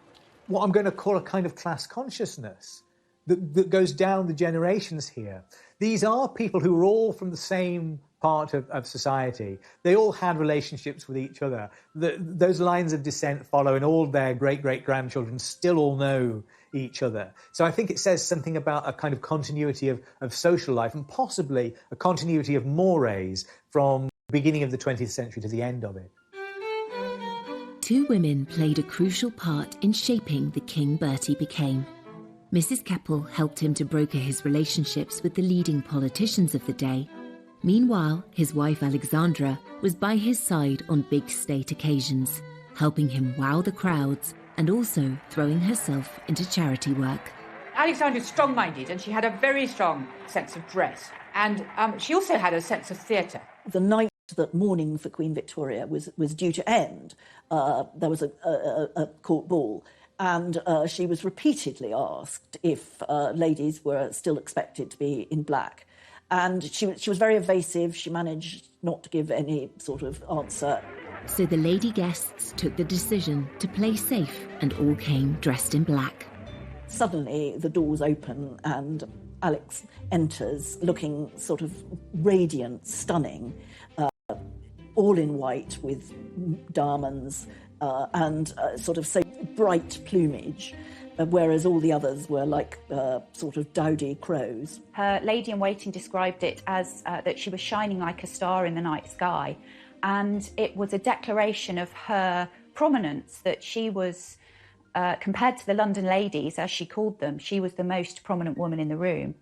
what I'm going to call a kind of class consciousness that goes down the generations here. These are people who are all from the same part of society. They all had relationships with each other. Those lines of descent follow, and all their great-great-grandchildren still all know each other. So I think it says something about a kind of continuity of social life, and possibly a continuity of mores from the beginning of the 20th century to the end of it. Two women played a crucial part in shaping the king Bertie became. Mrs. Keppel helped him to broker his relationships with the leading politicians of the day. Meanwhile, his wife Alexandra was by his side on big state occasions, helping him wow the crowds and also throwing herself into charity work. Alexandra was strong-minded, and she had a very strong sense of dress. And she also had a sense of theatre. The night that mourning for Queen Victoria was due to end, there was a court ball, and she was repeatedly asked if ladies were still expected to be in black. And she was very evasive. She managed not to give any sort of answer. So the lady guests took the decision to play safe and all came dressed in black. Suddenly the doors open and Alex enters looking sort of radiant, stunning, all in white with diamonds and sort of so bright plumage, whereas all the others were like sort of dowdy crows. Her lady-in-waiting described it as that she was shining like a star in the night sky, and it was a declaration of her prominence, that she was, compared to the London ladies, as she called them, she was the most prominent woman in the room.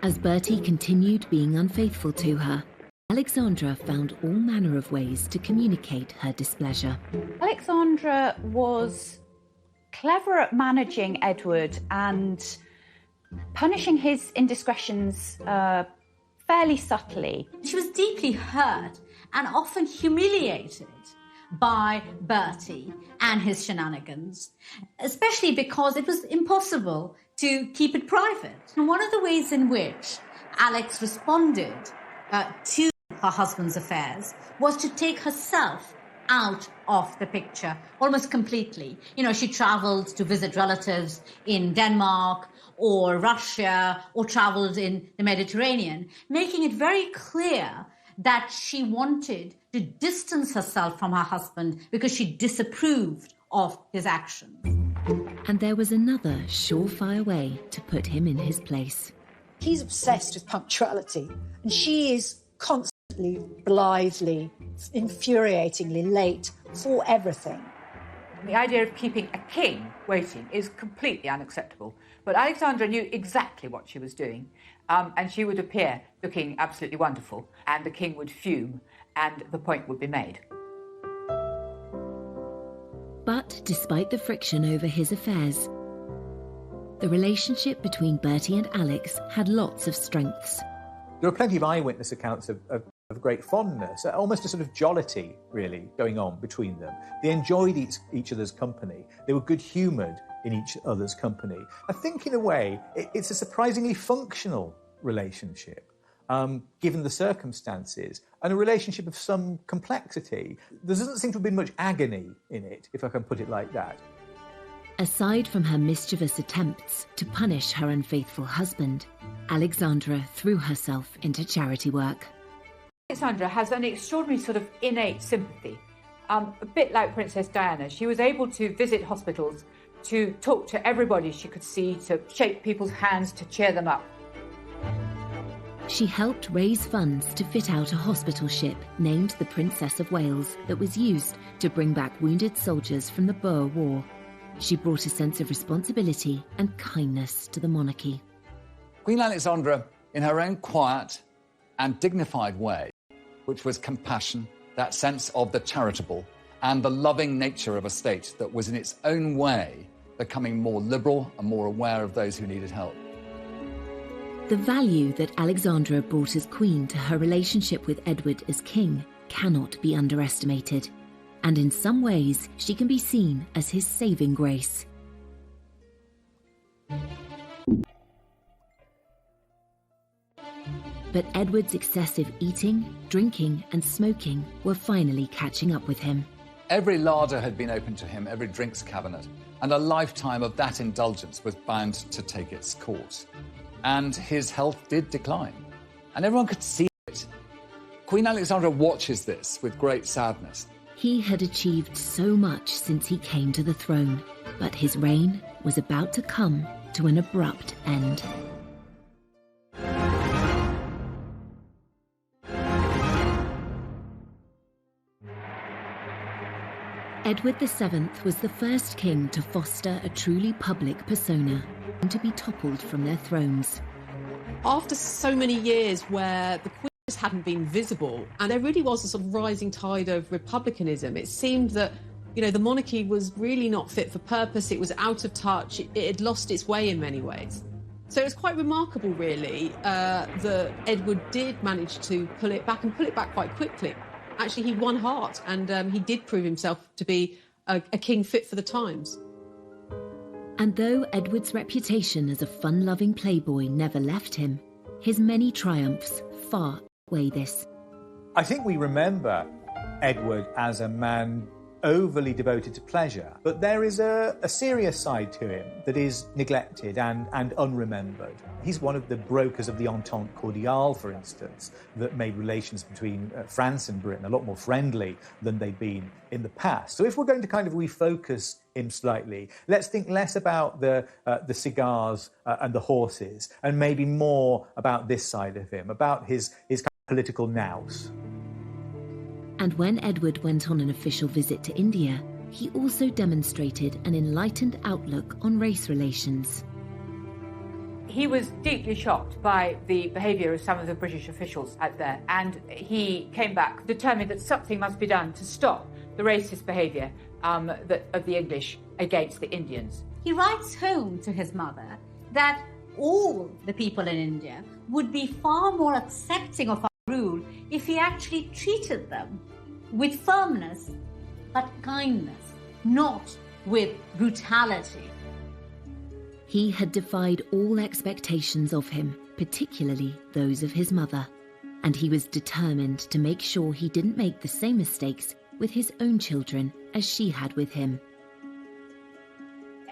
As Bertie continued being unfaithful to her, Alexandra found all manner of ways to communicate her displeasure. Alexandra was clever at managing Edward and punishing his indiscretions fairly subtly. She was deeply hurt and often humiliated by Bertie and his shenanigans, especially because it was impossible to keep it private. And one of the ways in which Alex responded to her husband's affairs was to take herself out of the picture almost completely. You know, she travelled to visit relatives in Denmark or Russia, or travelled in the Mediterranean, making it very clear that she wanted to distance herself from her husband because she disapproved of his actions. And there was another surefire way to put him in his place. He's obsessed with punctuality, and she is constantly, blithely, infuriatingly late for everything. The idea of keeping a king waiting is completely unacceptable. But Alexandra knew exactly what she was doing, and she would appear looking absolutely wonderful, and the king would fume, and the point would be made. But despite the friction over his affairs, the relationship between Bertie and Alex had lots of strengths. There are plenty of eyewitness accounts of great fondness, almost a sort of jollity, really, going on between them. They enjoyed each other's company. They were good-humoured in each other's company. I think, in a way, it's a surprisingly functional relationship, given the circumstances, and a relationship of some complexity. There doesn't seem to have been much agony in it, if I can put it like that. Aside from her mischievous attempts to punish her unfaithful husband, Alexandra threw herself into charity work. Alexandra has an extraordinary sort of innate sympathy, a bit like Princess Diana. She was able to visit hospitals, to talk to everybody she could see, to shake people's hands, to cheer them up. She helped raise funds to fit out a hospital ship named the Princess of Wales that was used to bring back wounded soldiers from the Boer War. She brought a sense of responsibility and kindness to the monarchy. Queen Alexandra, in her own quiet and dignified way, which was compassion, that sense of the charitable, and the loving nature of a state that was in its own way becoming more liberal and more aware of those who needed help. The value that Alexandra brought as queen to her relationship with Edward as king cannot be underestimated, and in some ways she can be seen as his saving grace. But Edward's excessive eating, drinking and smoking were finally catching up with him. Every larder had been opened to him, every drinks cabinet, and a lifetime of that indulgence was bound to take its course. And his health did decline, and everyone could see it. Queen Alexandra watches this with great sadness. He had achieved so much since he came to the throne, but his reign was about to come to an abrupt end. Edward VII was the first king to foster a truly public persona and to be toppled from their thrones. After so many years where the Queen just hadn't been visible, and there really was a sort of rising tide of republicanism, it seemed that, you know, the monarchy was really not fit for purpose, it was out of touch, it had lost its way in many ways. So it was quite remarkable, really, that Edward did manage to pull it back, and pull it back quite quickly. Actually, he won heart, and he did prove himself to be a king fit for the times. And though Edward's reputation as a fun-loving playboy never left him, his many triumphs far outweigh this. I think we remember Edward as a man overly devoted to pleasure, but there is a serious side to him that is neglected and unremembered. He's one of the brokers of the Entente Cordiale, for instance, that made relations between France and Britain a lot more friendly than they'd been in the past. So if we're going to kind of refocus him slightly, let's think less about the cigars and the horses, and maybe more about this side of him, about his kind of political nous. And when Edward went on an official visit to India, he also demonstrated an enlightened outlook on race relations. He was deeply shocked by the behaviour of some of the British officials out there, and he came back determined that something must be done to stop the racist behaviour of the English against the Indians. He writes home to his mother that all the people in India would be far more accepting of our rule if he actually treated them with firmness but kindness, not with brutality. He had defied all expectations of him, particularly those of his mother, and he was determined to make sure he didn't make the same mistakes with his own children as she had with him.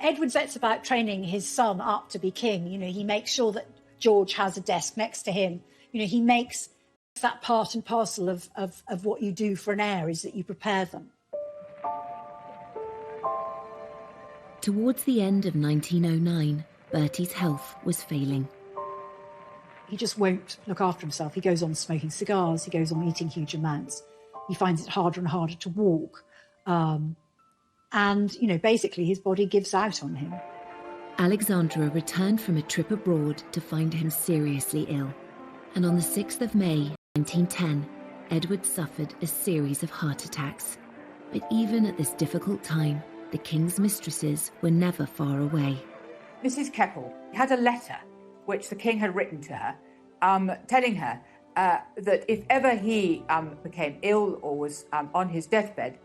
Edward sets about training his son up to be king. You know, he makes sure that George has a desk next to him. You know, he makes that part and parcel of what you do for an heir, is that you prepare them. Towards the end of 1909, Bertie's health was failing. He just won't look after himself. He goes on smoking cigars. He goes on eating huge amounts. He finds it harder and harder to walk. And, you know, basically his body gives out on him. Alexandra returned from a trip abroad to find him seriously ill. And on the 6th of May, 1910, Edward suffered a series of heart attacks. But even at this difficult time, the king's mistresses were never far away. Mrs. Keppel had a letter which the king had written to her, telling her that if ever he became ill or was on his deathbed,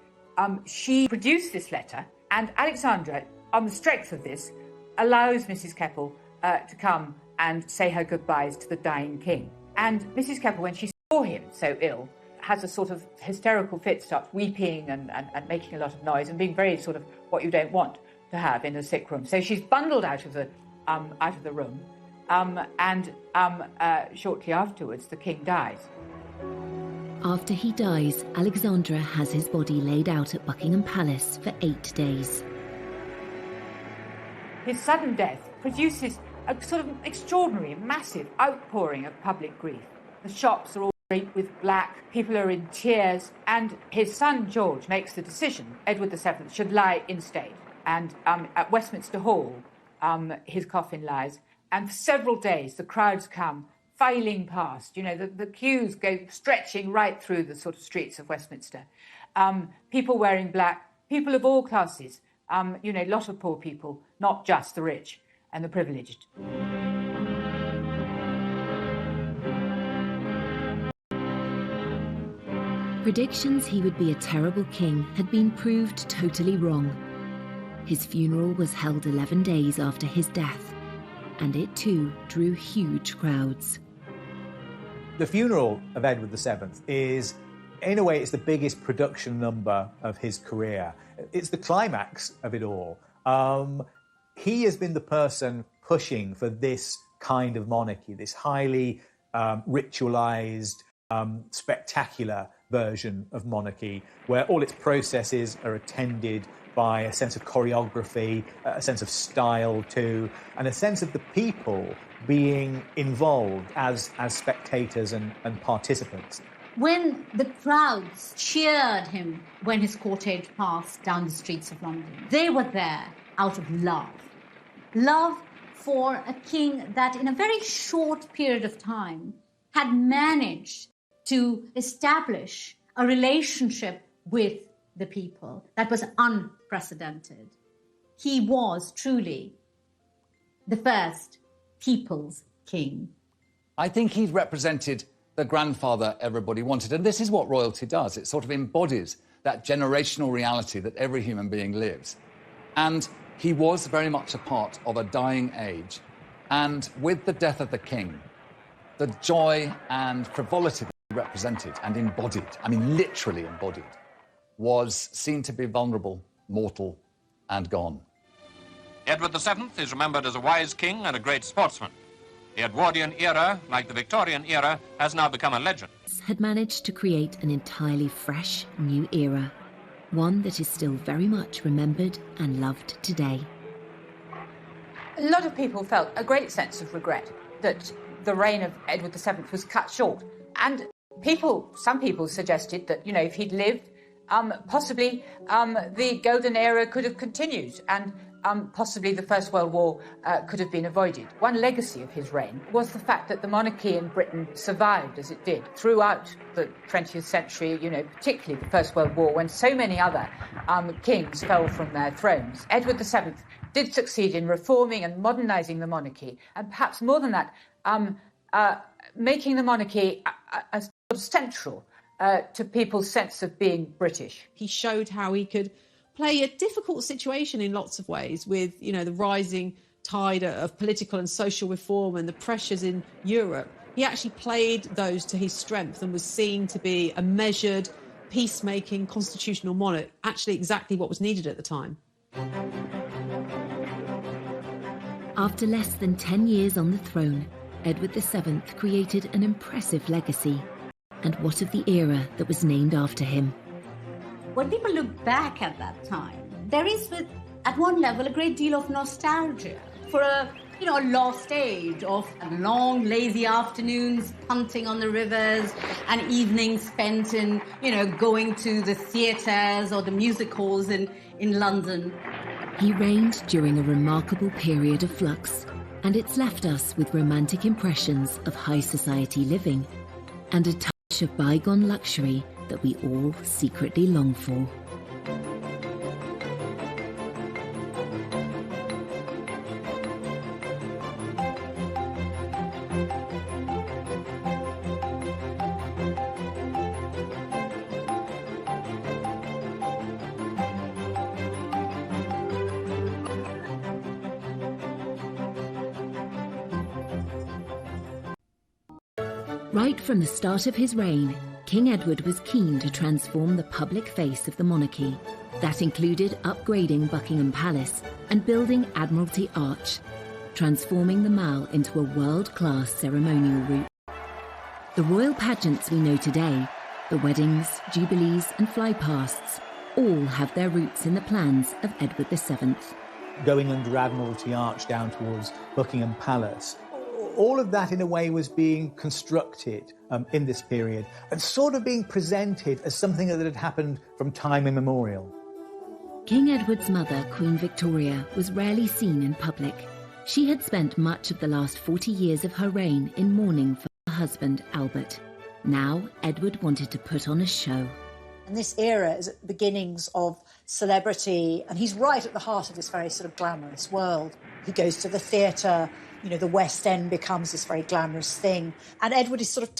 she produced this letter, and Alexandra, on the strength of this, allows Mrs. Keppel to come and say her goodbyes to the dying king. And Mrs. Keppel, when she saw him so ill, has a sort of hysterical fit, starts weeping and making a lot of noise and being very sort of what you don't want to have in a sick room. So she's bundled out of the room, and shortly afterwards the king dies. After he dies, Alexandra has his body laid out at Buckingham Palace for 8 days. His sudden death produces a sort of extraordinary, massive outpouring of public grief. The shops are all draped with black, people are in tears, and his son George makes the decision Edward VII should lie in state. And at Westminster Hall, his coffin lies, and for several days the crowds come filing past. You know, the queues go stretching right through the sort of streets of Westminster. People wearing black, people of all classes, you know, a lot of poor people, not just the rich and the privileged. Predictions he would be a terrible king had been proved totally wrong. His funeral was held 11 days after his death, and it too drew huge crowds. The funeral of Edward VII is, in a way, it's the biggest production number of his career. It's the climax of it all. He has been the person pushing for this kind of monarchy, this highly ritualized, spectacular version of monarchy, where all its processes are attended by a sense of choreography, a sense of style too, and a sense of the people being involved as spectators and participants. When the crowds cheered him when his cortege passed down the streets of London, they were there out of love. Love for a king that in a very short period of time had managed to establish a relationship with the people that was unprecedented. He was truly the first people's king. I think he's represented the grandfather everybody wanted, and this is what royalty does. It sort of embodies that generational reality that every human being lives. And he was very much a part of a dying age, and with the death of the king, the joy and frivolity that he represented and embodied, I mean literally embodied, was seen to be vulnerable, mortal, and gone. Edward VII is remembered as a wise king and a great sportsman. The Edwardian era, like the Victorian era, has now become a legend. Had managed to create an entirely fresh, new era, one that is still very much remembered and loved today. A lot of people felt a great sense of regret that the reign of Edward VII was cut short. And some people suggested that, you know, if he'd lived, possibly the golden era could have continued. And possibly the First World War could have been avoided. One legacy of his reign was the fact that the monarchy in Britain survived as it did throughout the 20th century, particularly the First World War, when so many other kings fell from their thrones. Edward VII did succeed in reforming and modernising the monarchy, and perhaps more than that, making the monarchy a sort of central to people's sense of being British. He showed how he could play a difficult situation in lots of ways with, the rising tide of political and social reform and the pressures in Europe. He actually played those to his strength and was seen to be a measured, peacemaking, constitutional monarch, actually exactly what was needed at the time. After less than 10 years on the throne, Edward VII created an impressive legacy. And what of the era that was named after him? When people look back at that time, there is, at one level, a great deal of nostalgia for a lost age of long, lazy afternoons punting on the rivers and evenings spent in, going to the theatres or the music halls in London. He reigned during a remarkable period of flux, and it's left us with romantic impressions of high society living and a touch of bygone luxury that we all secretly long for. Right from the start of his reign, King Edward was keen to transform the public face of the monarchy. That included upgrading Buckingham Palace and building Admiralty Arch, transforming the Mall into a world-class ceremonial route. The royal pageants we know today, the weddings, jubilees and flypasts, all have their roots in the plans of Edward VII. Going under Admiralty Arch down towards Buckingham Palace, all of that in a way was being constructed in this period and sort of being presented as something that had happened from time immemorial. King Edward's mother, Queen Victoria, was rarely seen in public. She had spent much of the last 40 years of her reign in mourning for her husband, Albert. Now, Edward wanted to put on a show. And this era is at the beginnings of celebrity, and he's right at the heart of this very sort of glamorous world. He goes to the theatre, the West End becomes this very glamorous thing, and Edward is sort of